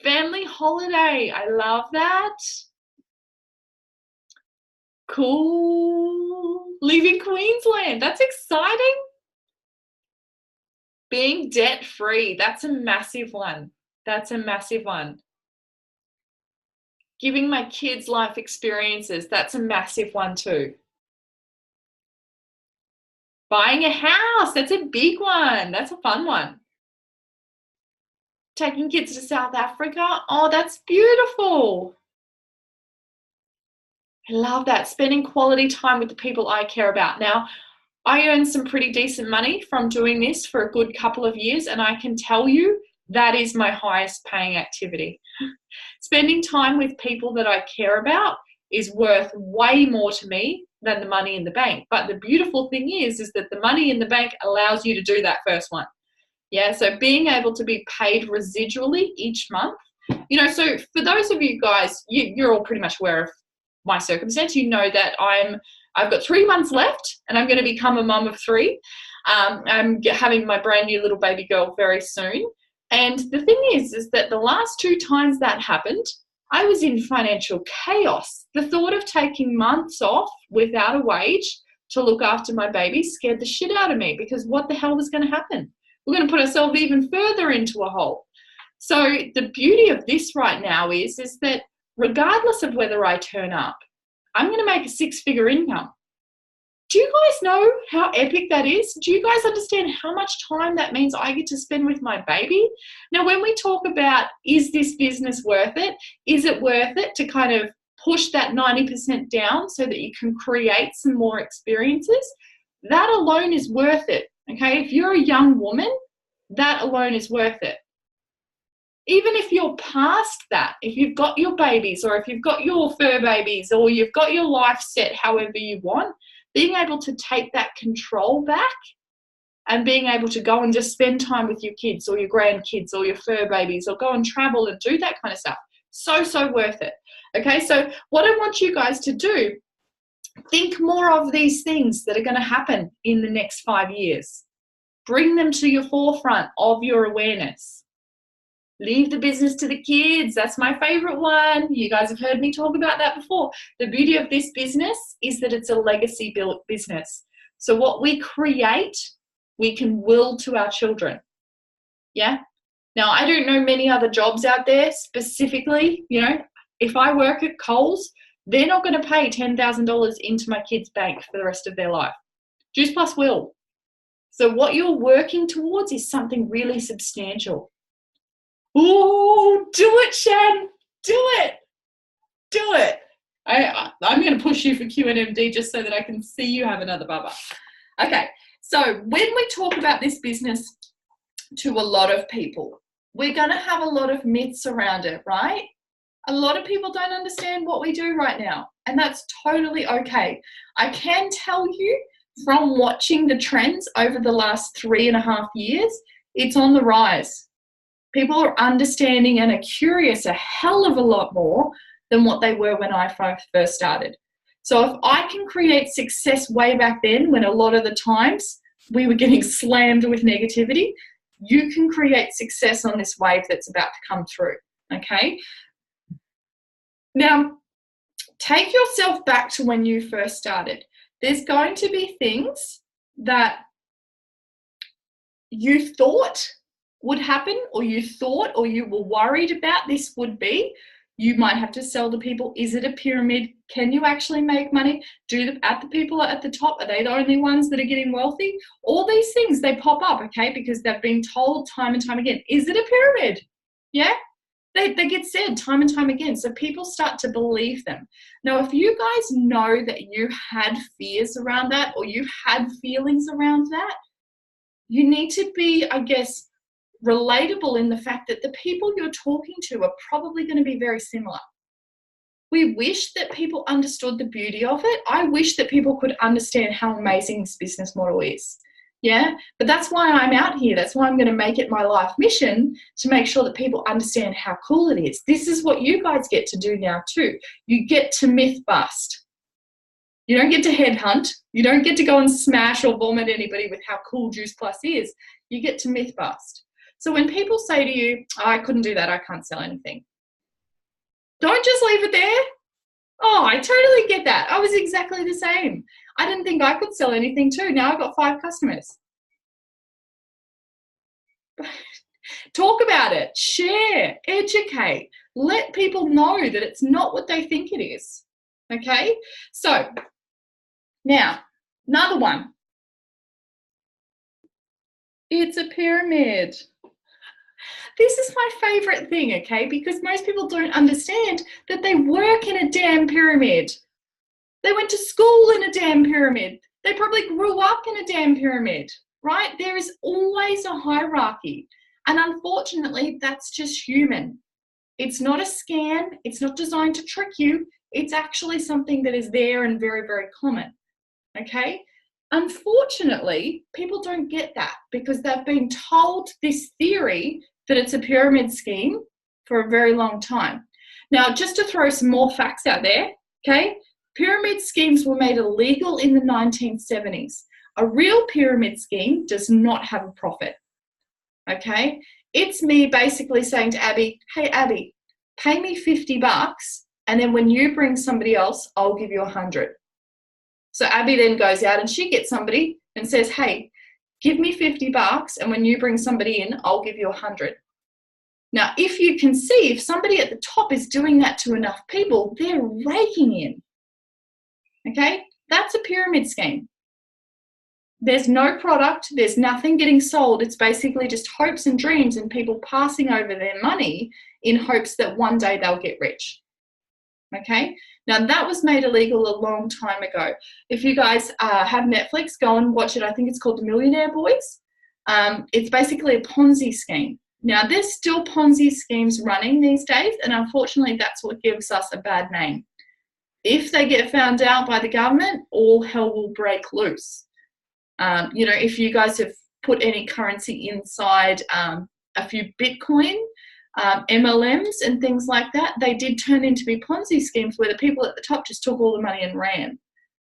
Family holiday. I love that. Cool. Leaving Queensland. That's exciting. Being debt-free. That's a massive one. That's a massive one. Giving my kids life experiences. That's a massive one too. Buying a house. That's a big one. That's a fun one. Taking kids to South Africa. Oh, that's beautiful. I love that. Spending quality time with the people I care about. Now, I earned some pretty decent money from doing this for a good couple of years, and I can tell you that is my highest paying activity. Spending time with people that I care about is worth way more to me than the money in the bank. But the beautiful thing is that the money in the bank allows you to do that first one. Yeah, so being able to be paid residually each month. You know, so for those of you guys, you're all pretty much aware of my circumstance. You know that I've got 3 months left and I'm going to become a mum of 3. I'm having my brand new little baby girl very soon. And the thing is that the last 2 times that happened, I was in financial chaos. The thought of taking months off without a wage to look after my baby scared the shit out of me, because what the hell was going to happen? We're going to put ourselves even further into a hole. So the beauty of this right now is that regardless of whether I turn up, I'm going to make a 6-figure income. Do you guys know how epic that is? Do you guys understand how much time that means I get to spend with my baby? Now, when we talk about, is this business worth it? Is it worth it to kind of push that 90% down so that you can create some more experiences? That alone is worth it, okay? If you're a young woman, that alone is worth it. Even if you're past that, if you've got your babies, or if you've got your fur babies, or you've got your life set however you want, being able to take that control back and being able to go and just spend time with your kids or your grandkids or your fur babies, or go and travel and do that kind of stuff, so worth it. Okay, so what I want you guys to do, think more of these things that are going to happen in the next 5 years. Bring them to your forefront of your awareness. Leave the business to the kids. That's my favorite one. You guys have heard me talk about that before. The beauty of this business is that it's a legacy built business. So what we create, we can will to our children. Yeah. Now, I don't know many other jobs out there specifically. You know, if I work at Coles, they're not going to pay $10,000 into my kids' bank for the rest of their life. Juice Plus will. So what you're working towards is something really substantial. Oh, do it, Shan. Do it. Do it. I'm going to push you for QNMD just so that I can see you have another bubba. Okay, so when we talk about this business to a lot of people, we're going to have a lot of myths around it, right? A lot of people don't understand what we do right now, and that's totally okay. I can tell you from watching the trends over the last 3.5 years, it's on the rise. People are understanding and are curious a hell of a lot more than what they were when I first started. So if I can create success way back then, when a lot of the times we were getting slammed with negativity, you can create success on this wave that's about to come through, okay? Now, take yourself back to when you first started. There's going to be things that you thought would happen, or you thought, or you were worried about this would be. You might have to sell to people. Is it a pyramid? Can you actually make money? The people at the top, are they the only ones that are getting wealthy? All these things, they pop up, okay, because they've been told time and time again. Is it a pyramid? Yeah? They get said time and time again. So people start to believe them. Now, if you guys know that you had fears around that, or you had feelings around that, you need to be, I guess, relatable in the fact that the people you're talking to are probably going to be very similar. We wish that people understood the beauty of it. I wish that people could understand how amazing this business model is. Yeah, but that's why I'm out here. That's why I'm going to make it my life mission to make sure that people understand how cool it is. This is what you guys get to do now too. You get to myth bust. You don't get to headhunt. You don't get to go and smash or vomit anybody with how cool Juice Plus is. You get to myth bust. So when people say to you, oh, I couldn't do that, I can't sell anything, don't just leave it there. Oh, I totally get that. I was exactly the same. I didn't think I could sell anything too. Now I've got 5 customers. Talk about it, share, educate, let people know that it's not what they think it is. Okay, so now another one. It's a pyramid. This is my favorite thing, okay, because most people don't understand that they work in a damn pyramid. They went to school in a damn pyramid. They probably grew up in a damn pyramid, right? There is always a hierarchy. And unfortunately, that's just human. It's not a scam. It's not designed to trick you. It's actually something that is there and very, very common, okay? Unfortunately, people don't get that because they've been told this theory that it's a pyramid scheme for a very long time. Now, just to throw some more facts out there, okay? Pyramid schemes were made illegal in the 1970s. A real pyramid scheme does not have a profit, okay? It's me basically saying to Abby, hey, Abby, pay me $50 and then when you bring somebody else, I'll give you 100. So Abby then goes out and she gets somebody and says, hey, give me $50 and when you bring somebody in, I'll give you 100. Now, if you can see, if somebody at the top is doing that to enough people, they're raking in. Okay, that's a pyramid scheme. There's no product, there's nothing getting sold. It's basically just hopes and dreams and people passing over their money in hopes that one day they'll get rich. Okay, now that was made illegal a long time ago. If you guys have Netflix, go and watch it. I think it's called The Millionaire Boys. It's basically a Ponzi scheme. Now, there's still Ponzi schemes running these days, and unfortunately, that's what gives us a bad name. If they get found out by the government, all hell will break loose. You know, if you guys have put any currency inside a few Bitcoin, MLMs and things like that, they did turn into be Ponzi schemes where the people at the top just took all the money and ran.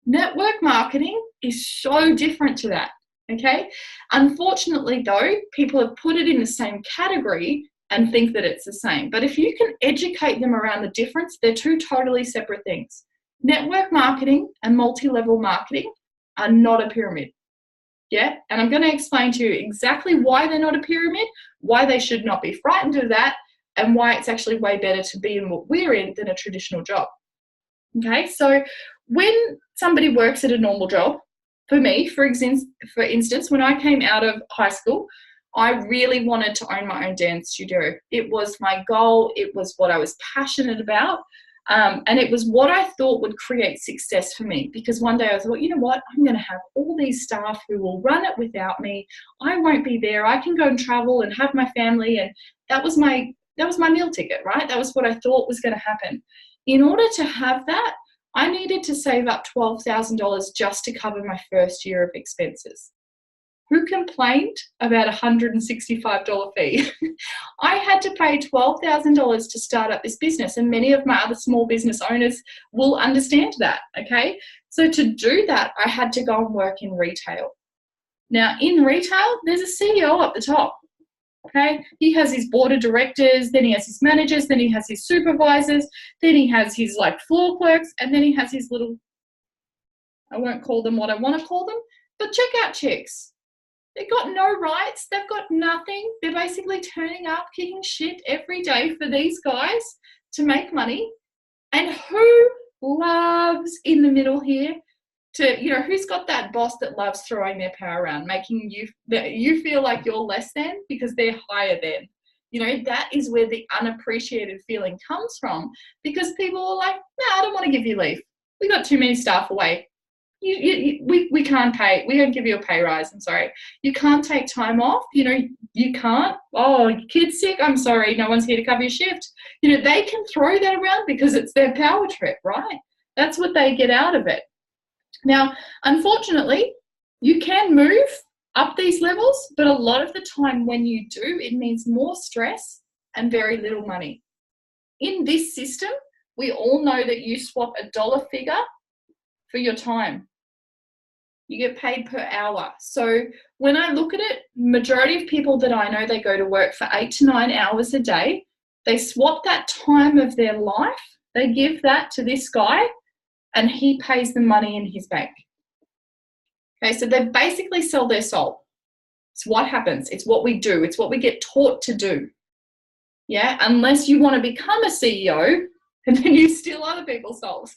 Network marketing is so different to that, okay? Unfortunately, though, people have put it in the same category and think that it's the same. But if you can educate them around the difference, they're two totally separate things. Network marketing and multi-level marketing are not a pyramid. Yeah, and I'm going to explain to you exactly why they're not a pyramid, why they should not be frightened of that, and why it's actually way better to be in what we're in than a traditional job. Okay, so when somebody works at a normal job, for me, for instance, when I came out of high school, I really wanted to own my own dance studio. It was my goal. It was what I was passionate about. And it was what I thought would create success for me, because one day I thought, you know what, I'm going to have all these staff who will run it without me. I won't be there. I can go and travel and have my family. And that was my meal ticket, right? That was what I thought was going to happen. In order to have that, I needed to save up $12,000 just to cover my first year of expenses. Who complained about a $165 fee? I had to pay $12,000 to start up this business, and many of my other small business owners will understand that, okay? So to do that, I had to go and work in retail. Now, in retail, there's a CEO up the top, okay? He has his board of directors, then he has his managers, then he has his supervisors, then he has his like floor clerks, and then he has his little, I won't call them what I want to call them, but checkout chicks. They've got no rights. They've got nothing. They're basically turning up, kicking shit every day for these guys to make money. And who loves in the middle here to, you know, who's got that boss that loves throwing their power around, making you feel like you're less than because they're higher than? You know, that is where the unappreciated feeling comes from, because people are like, no, I don't want to give you leave. We got too many staff away. We can't pay. We don't give you a pay rise. I'm sorry. You can't take time off. You know, you can't. Oh, your kid's sick. I'm sorry. No one's here to cover your shift. You know, they can throw that around because it's their power trip, right? That's what they get out of it. Now, unfortunately, you can move up these levels, but a lot of the time when you do, it means more stress and very little money. In this system, we all know that you swap a dollar figure for your time. You get paid per hour. So when I look at it, majority of people that I know, they go to work for 8 to 9 hours a day. They swap that time of their life They give that to this guy and he pays the money in his bank. Okay, so they basically sell their soul. It's what happens. It's what we do. It's what we get taught to do. Yeah, unless you want to become a CEO and then you steal other people's souls.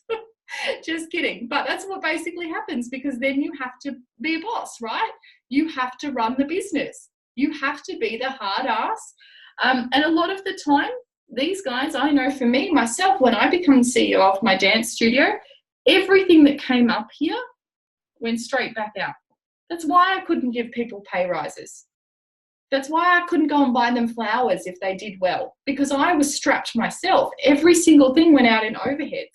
Just kidding. But that's what basically happens, because then you have to be a boss, right? You have to run the business. You have to be the hard ass. And a lot of the time, these guys, I know for me, myself, when I become CEO of my dance studio, everything that came up here went straight back out. That's why I couldn't give people pay rises. That's why I couldn't go and buy them flowers if they did well, because I was strapped myself. Every single thing went out in overheads.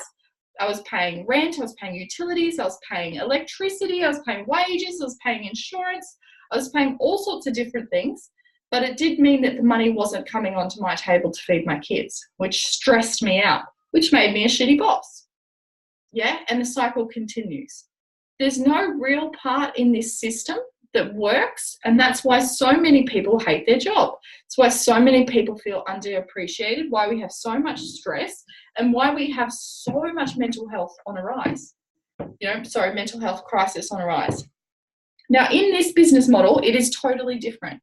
I was paying rent, I was paying utilities, I was paying electricity, I was paying wages, I was paying insurance, I was paying all sorts of different things. But it did mean that the money wasn't coming onto my table to feed my kids, which stressed me out, which made me a shitty boss. Yeah, and the cycle continues. There's no real part in this system that works, and that's why so many people hate their job. It's why so many people feel underappreciated, why we have so much stress, and why we have so much mental health on a rise. Mental health crisis on a rise. Now, in this business model, it is totally different,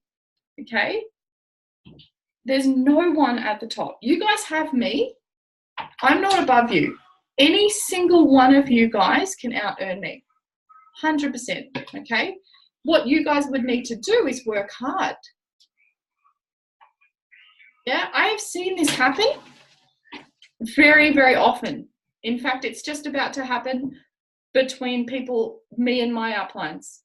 okay? There's no one at the top. You guys have me. I'm not above you. Any single one of you guys can out-earn me, 100%, okay? What you guys would need to do is work hard. Yeah, I have seen this happen very, very often. In fact, it's just about to happen between people, me and my uplines.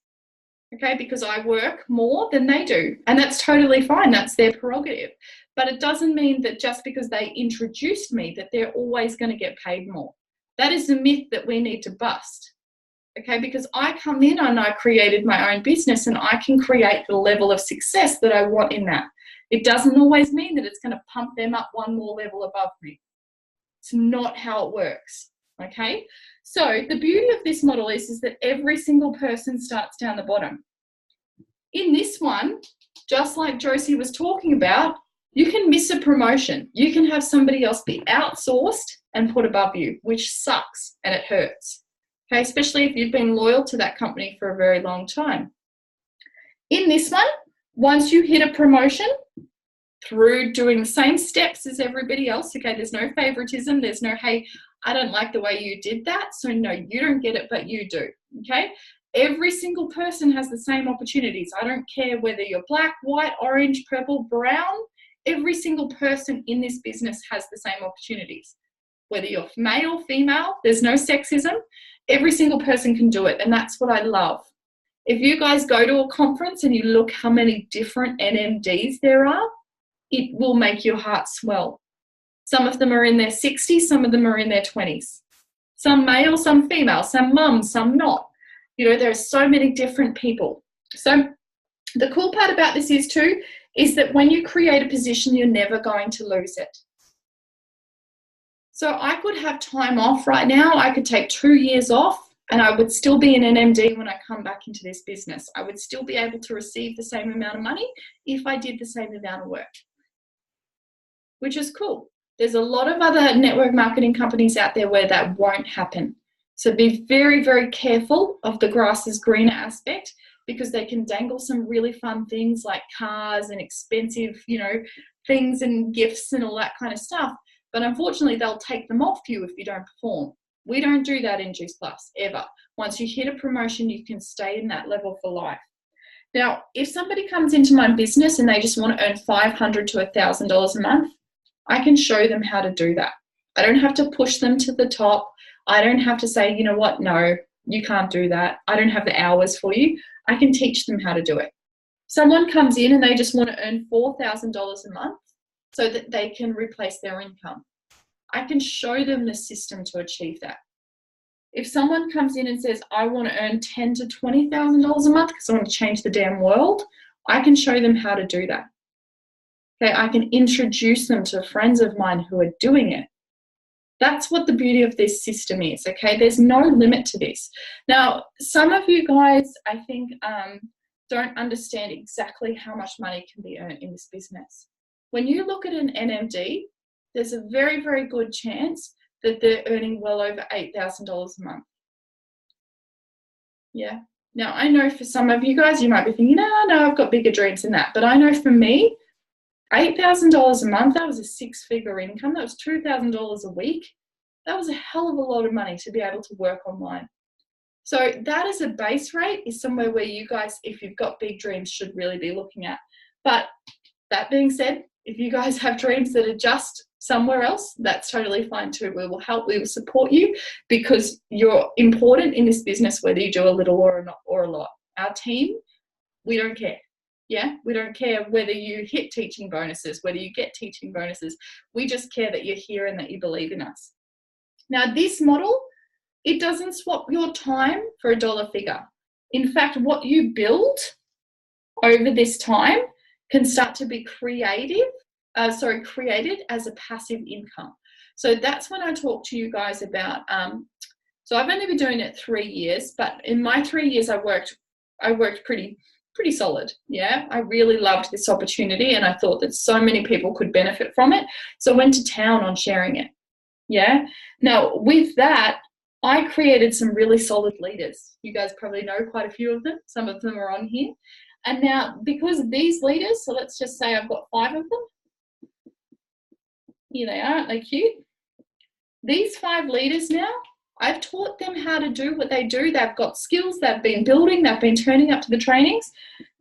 Okay, because I work more than they do. And that's totally fine. That's their prerogative. But it doesn't mean that just because they introduced me that they're always going to get paid more. That is the myth that we need to bust. Okay, because I come in and I created my own business and I can create the level of success that I want in that. It doesn't always mean that it's going to pump them up one more level above me. It's not how it works. Okay, so the beauty of this model is that every single person starts down the bottom. In this one, just like Josie was talking about, you can miss a promotion. You can have somebody else be outsourced and put above you, which sucks and it hurts. Okay, especially if you've been loyal to that company for a very long time. In this one, once you hit a promotion through doing the same steps as everybody else, okay, there's no favoritism, there's no, hey, I don't like the way you did that, so no, you don't get it, but you do, okay? Every single person has the same opportunities. I don't care whether you're black, white, orange, purple, brown, every single person in this business has the same opportunities. Whether you're male, female, there's no sexism. Every single person can do it, and that's what I love. If you guys go to a conference and you look how many different NMDs there are, it will make your heart swell. Some of them are in their 60s, some of them are in their 20s. Some male, some female, some mums, some not. There are so many different people. So the cool part about this is that when you create a position, you're never going to lose it. So I could have time off right now. I could take 2 years off and I would still be an NMD when I come back into this business. I would still be able to receive the same amount of money if I did the same amount of work, which is cool. There's a lot of other network marketing companies out there where that won't happen. So be very, very careful of the grass is greener aspect, because they can dangle some really fun things like cars and expensive, things and gifts and all that kind of stuff. But unfortunately, they'll take them off you if you don't perform. We don't do that in Juice Plus, ever. Once you hit a promotion, you can stay in that level for life. Now, if somebody comes into my business and they just want to earn $500 to $1,000 a month, I can show them how to do that. I don't have to push them to the top. I don't have to say, you know what, no, you can't do that. I don't have the hours for you. I can teach them how to do it. Someone comes in and they just want to earn $4,000 a month so that they can replace their income. I can show them the system to achieve that. If someone comes in and says, I want to earn $10,000 to $20,000 a month because I want to change the damn world, I can show them how to do that. Okay, I can introduce them to friends of mine who are doing it. That's what the beauty of this system is, okay? There's no limit to this. Now, some of you guys, I think, don't understand exactly how much money can be earned in this business. When you look at an NMD, there's a very, very good chance that they're earning well over $8,000 a month. Yeah. Now, I know for some of you guys, you might be thinking, no, I've got bigger dreams than that. But I know for me, $8,000 a month, that was a six-figure income. That was $2,000 a week. That was a hell of a lot of money to be able to work online. So that as a base rate is somewhere where you guys, if you've got big dreams, should really be looking at. But that being said, if you guys have dreams that are just somewhere else, that's totally fine too. We will help, we will support you, because you're important in this business, whether you do a little or a lot. Our team, we don't care. Yeah, we don't care whether you hit teaching bonuses, whether you get teaching bonuses. We just care that you're here and that you believe in us. Now, this model, it doesn't swap your time for a dollar figure. In fact, what you build over this time can start to be created as a passive income. So that's when I talk to you guys about, so I've only been doing it 3 years, but in my 3 years I worked pretty solid. Yeah, I really loved this opportunity and I thought that so many people could benefit from it. So I went to town on sharing it. Yeah. Now with that, I created some really solid leaders. You guys probably know quite a few of them. Some of them are on here. And now, because these leaders, so let's just say I've got 5 of them. Here they are, aren't they cute? These 5 leaders now, I've taught them how to do what they do. They've got skills, they've been building, they've been turning up to the trainings.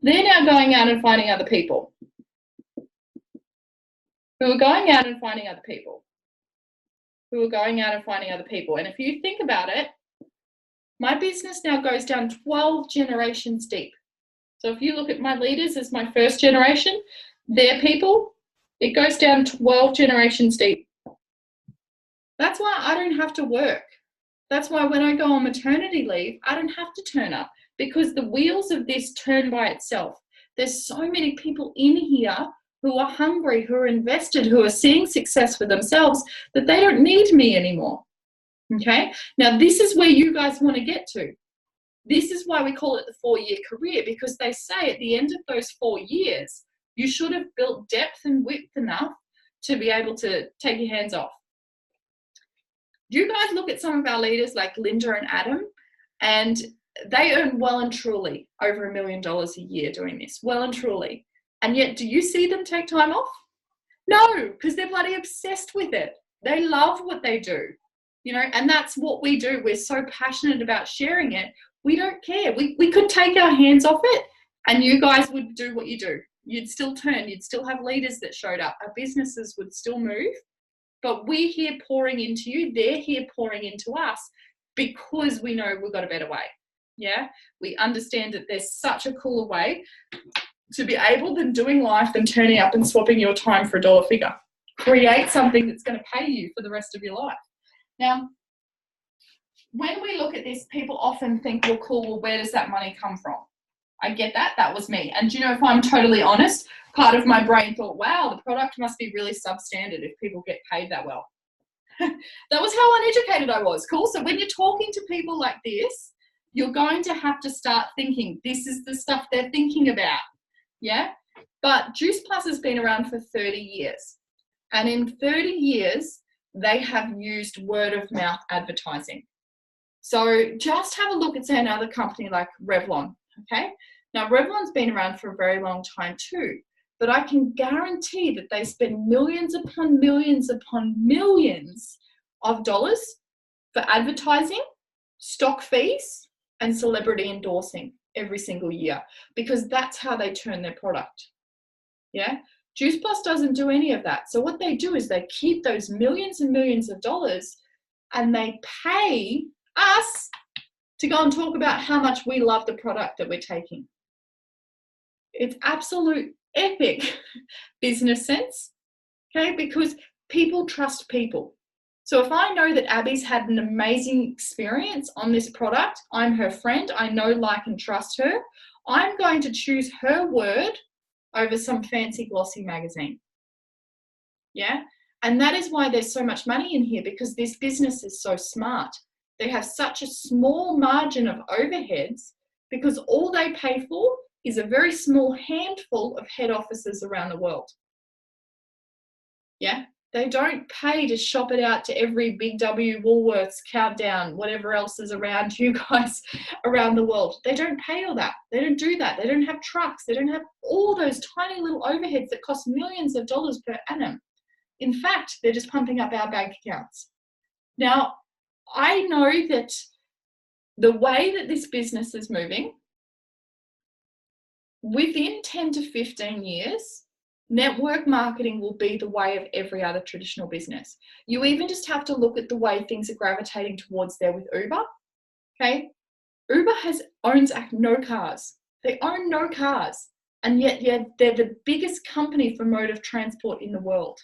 They're now going out and finding other people. Who are going out and finding other people. Who are going out and finding other people. And if you think about it, my business now goes down 12 generations deep. So if you look at my leaders as my first generation, their people, it goes down 12 generations deep. That's why I don't have to work. That's why when I go on maternity leave, I don't have to turn up, because the wheels of this turn by itself. There's so many people in here who are hungry, who are invested, who are seeing success for themselves, that they don't need me anymore. Okay? Now, this is where you guys want to get to. This is why we call it the 4-year career, because they say at the end of those 4 years, you should have built depth and width enough to be able to take your hands off. You guys look at some of our leaders like Linda and Adam, and they earn well and truly over $1 million a year doing this, well and truly. And yet, do you see them take time off? No, because they're bloody obsessed with it. They love what they do, you know, and that's what we do. We're so passionate about sharing it. We don't care. We could take our hands off it and you guys would do what you do. You'd still turn. You'd still have leaders that showed up. Our businesses would still move. But we're here pouring into you. They're here pouring into us because we know we've got a better way. Yeah? We understand that there's such a cooler way to be able than doing life than turning up and swapping your time for a dollar figure. Create something that's going to pay you for the rest of your life. Now, when we look at this, people often think, well, cool, well, where does that money come from? I get that. That was me. And do you know, if I'm totally honest, part of my brain thought, wow, the product must be really substandard if people get paid that well. That was how uneducated I was. Cool. So when you're talking to people like this, you're going to have to start thinking, this is the stuff they're thinking about. Yeah. But Juice Plus has been around for 30 years. And in 30 years, they have used word of mouth advertising. So just have a look at, say, another company like Revlon. Okay. Now, Revlon's been around for a very long time too, but I can guarantee that they spend millions upon millions upon millions of dollars for advertising, stock fees, and celebrity endorsing every single year, because that's how they turn their product. Yeah. Juice Plus doesn't do any of that. So what they do is they keep those millions and millions of dollars and they pay us to go and talk about how much we love the product that we're taking. It's absolute epic business sense, okay? Because people trust people. So if I know that Abby's had an amazing experience on this product, I'm her friend, I know, like, and trust her, I'm going to choose her word over some fancy glossy magazine. Yeah? And that is why there's so much money in here, because this business is so smart. They have such a small margin of overheads because all they pay for is a very small handful of head offices around the world. Yeah? They don't pay to shop it out to every Big W, Woolworths, Countdown, whatever else is around you guys around the world. They don't pay all that. They don't do that. They don't have trucks. They don't have all those tiny little overheads that cost millions of dollars per annum. In fact, they're just pumping up our bank accounts. Now, I know that the way that this business is moving, within 10 to 15 years, network marketing will be the way of every other traditional business. You even just have to look at the way things are gravitating towards there with Uber. Okay, Uber owns no cars. They own no cars, and yet they're the biggest company for mode of transport in the world.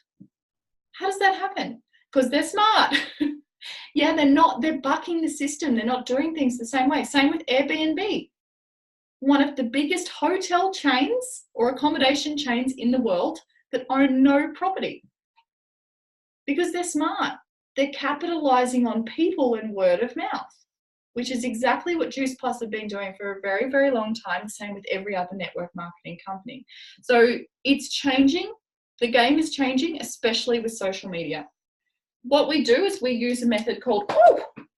How does that happen? Because they're smart. Yeah, they're bucking the system. They're not doing things the same way. Same with Airbnb. One of the biggest hotel chains or accommodation chains in the world that own no property. Because they're smart. They're capitalizing on people and word of mouth, which is exactly what Juice Plus have been doing for a very, very long time, the same with every other network marketing company. So it's changing. The game is changing, especially with social media. What we do is we use a method called,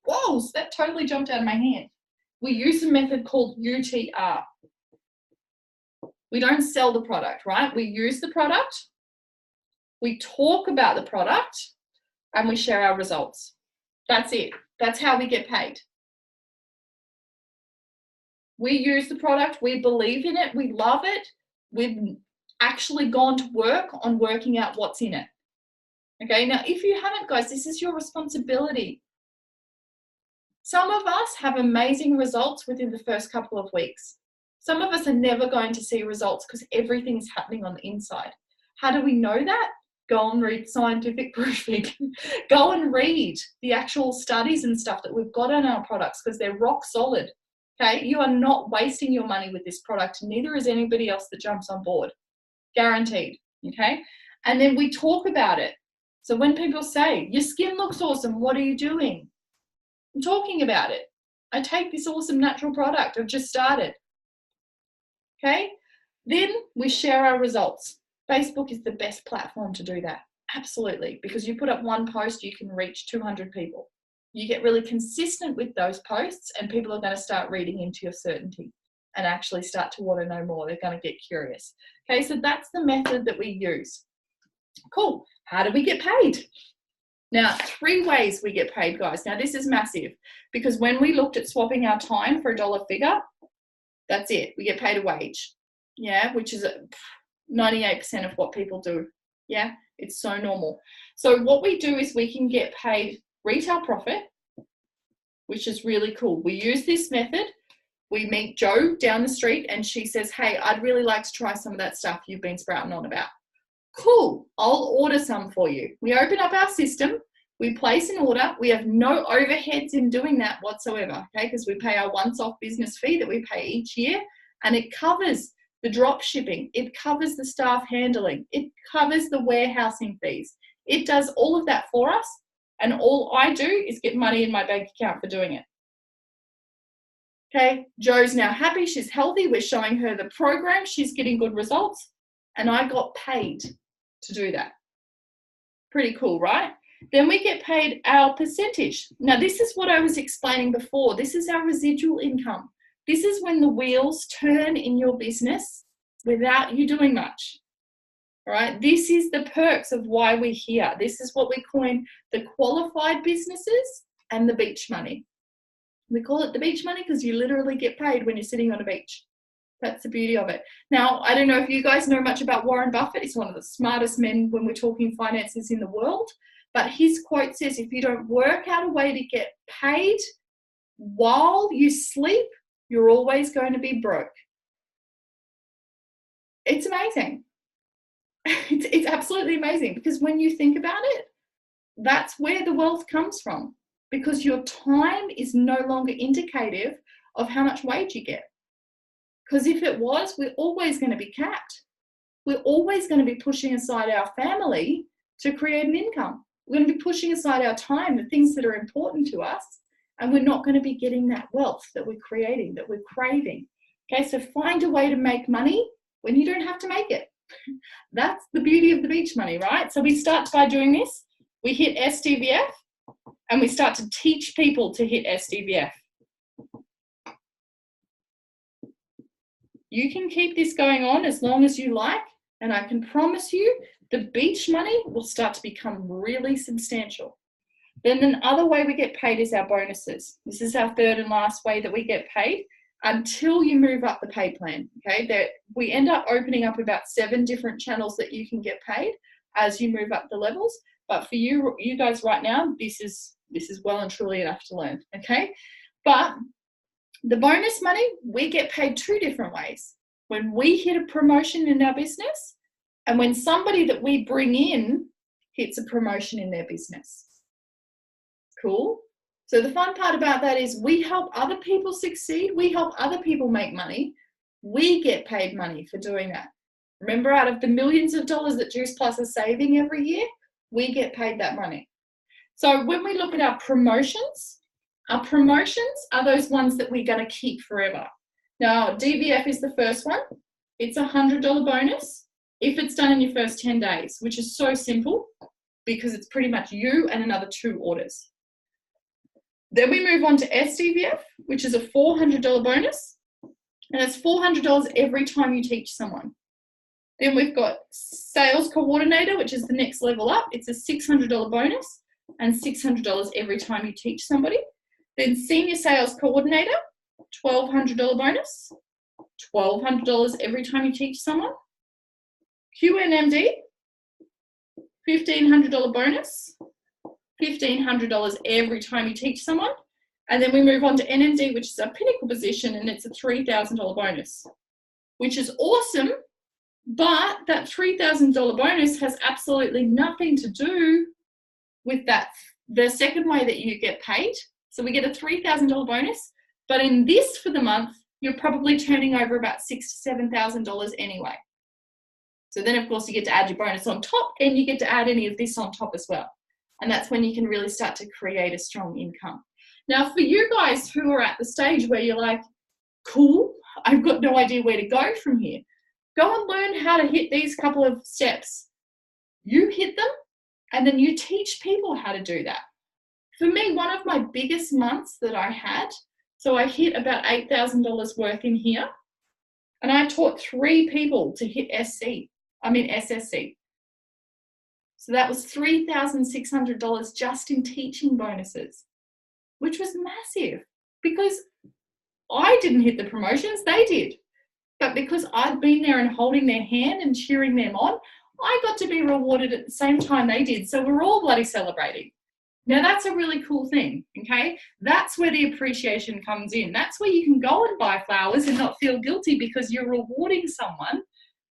whoa, that totally jumped out of my hand. We use a method called UTR. We don't sell the product, right? We use the product, we talk about the product, and we share our results. That's it. That's how we get paid. We use the product, we believe in it, we love it. We've actually gone to work on working out what's in it. Okay, now if you haven't, guys, this is your responsibility. Some of us have amazing results within the first couple of weeks. Some of us are never going to see results because everything is happening on the inside. How do we know that? Go and read scientific proofing. Go and read the actual studies and stuff that we've got on our products because they're rock solid. Okay, you are not wasting your money with this product. Neither is anybody else that jumps on board. Guaranteed. Okay, and then we talk about it. So when people say, your skin looks awesome, what are you doing? I'm talking about it. I take this awesome natural product. I've just started. Okay, then we share our results. Facebook is the best platform to do that. Absolutely. Because you put up one post, you can reach 200 people. You get really consistent with those posts and people are going to start reading into your certainty and actually start to want to know more. They're going to get curious. Okay, so that's the method that we use. Cool. How do we get paid? Now, 3 ways we get paid, guys. Now, this is massive because when we looked at swapping our time for a dollar figure, that's it. We get paid a wage, yeah, which is 98% of what people do. Yeah, it's so normal. So what we do is we can get paid retail profit, which is really cool. We use this method. We meet Jo down the street and she says, hey, I'd really like to try some of that stuff you've been sprouting on about. Cool, I'll order some for you. We open up our system, we place an order, we have no overheads in doing that whatsoever, okay, because we pay our once-off business fee that we pay each year, and it covers the drop shipping, it covers the staff handling, it covers the warehousing fees. It does all of that for us, and all I do is get money in my bank account for doing it. Okay, Jo's now happy, she's healthy, we're showing her the program, she's getting good results, and I got paid to do that. Pretty cool, right? Then we get paid our percentage. Now, this is what I was explaining before. This is our residual income. This is when the wheels turn in your business without you doing much. All right? This is the perks of why we're here. This is what we coin the qualified businesses and the beach money. We call it the beach money because you literally get paid when you're sitting on a beach. That's the beauty of it. Now, I don't know if you guys know much about Warren Buffett. He's one of the smartest men when we're talking finances in the world. But his quote says, if you don't work out a way to get paid while you sleep, you're always going to be broke. It's amazing. It's absolutely amazing because when you think about it, that's where the wealth comes from because your time is no longer indicative of how much wage you get. Because if it was, we're always going to be capped. We're always going to be pushing aside our family to create an income. We're going to be pushing aside our time, the things that are important to us, and we're not going to be getting that wealth that we're creating, that we're craving. Okay, so find a way to make money when you don't have to make it. That's the beauty of the beach money, right? So we start by doing this. We hit SDVF and we start to teach people to hit SDVF. You can keep this going on as long as you like, and I can promise you the beach money will start to become really substantial. Then another way we get paid is our bonuses. This is our third and last way that we get paid until you move up the pay plan. Okay, we end up opening up about 7 different channels that you can get paid as you move up the levels. But for you guys right now, this is well and truly enough to learn. Okay, but the bonus money, we get paid 2 different ways. When we hit a promotion in our business and when somebody that we bring in hits a promotion in their business. Cool. So the fun part about that is we help other people succeed. We help other people make money. We get paid money for doing that. Remember, out of the millions of dollars that Juice Plus is saving every year, we get paid that money. So when we look at our promotions are those ones that we're going to keep forever. Now, DVF is the first one. It's a $100 bonus if it's done in your first 10 days, which is so simple because it's pretty much you and another 2 orders. Then we move on to SDVF, which is a $400 bonus, and it's $400 every time you teach someone. Then we've got Sales Coordinator, which is the next level up. It's a $600 bonus and $600 every time you teach somebody. Then Senior Sales Coordinator, $1,200 bonus, $1,200 every time you teach someone. QNMD, $1,500 bonus, $1,500 every time you teach someone. And then we move on to NMD, which is a pinnacle position, and it's a $3,000 bonus, which is awesome. But that $3,000 bonus has absolutely nothing to do with that, the second way that you get paid. So we get a $3,000 bonus, but in this for the month, you're probably turning over about $6,000 to $7,000 anyway. So then, of course, you get to add your bonus on top, and you get to add any of this on top as well. And that's when you can really start to create a strong income. Now, for you guys who are at the stage where you're like, cool, I've got no idea where to go from here, go and learn how to hit these couple of steps. You hit them, and then you teach people how to do that. For me, one of my biggest months that I had, so I hit about $8,000 worth in here, and I taught 3 people to hit SSC. So that was $3,600 just in teaching bonuses, which was massive because I didn't hit the promotions, they did. But because I'd been there and holding their hand and cheering them on, I got to be rewarded at the same time they did. So we're all bloody celebrating. Now that's a really cool thing, okay? That's where the appreciation comes in. That's where you can go and buy flowers and not feel guilty because you're rewarding someone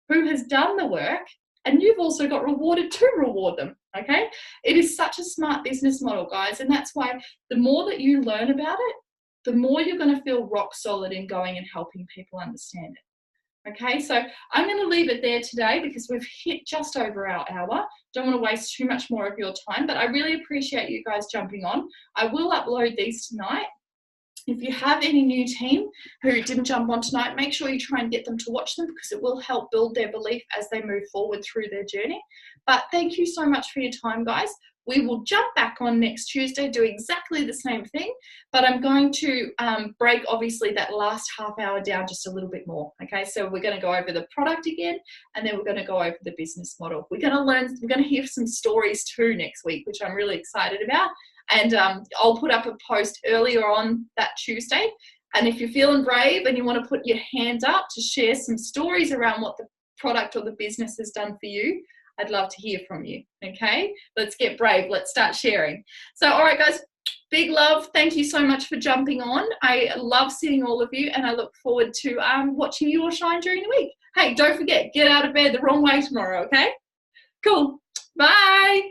who has done the work, and you've also got rewarded to reward them, okay? It is such a smart business model, guys, and that's why the more that you learn about it, the more you're going to feel rock solid in going and helping people understand it. Okay, so I'm going to leave it there today because we've hit just over our hour. Don't want to waste too much more of your time, but I really appreciate you guys jumping on. I will upload these tonight. If you have any new team who didn't jump on tonight, make sure you try and get them to watch them because it will help build their belief as they move forward through their journey. But thank you so much for your time, guys. We will jump back on next Tuesday, do exactly the same thing, but I'm going to break, obviously, that last half hour down just a little bit more, okay? So we're going to go over the product again, and then we're going to go over the business model. We're going to hear some stories too next week, which I'm really excited about, and I'll put up a post earlier on that Tuesday, and if you're feeling brave and you want to put your hand up to share some stories around what the product or the business has done for you, I'd love to hear from you, okay? Let's get brave. Let's start sharing. So, all right, guys, big love. Thank you so much for jumping on. I love seeing all of you, and I look forward to watching you all shine during the week. Hey, don't forget, get out of bed the wrong way tomorrow, okay? Cool. Bye.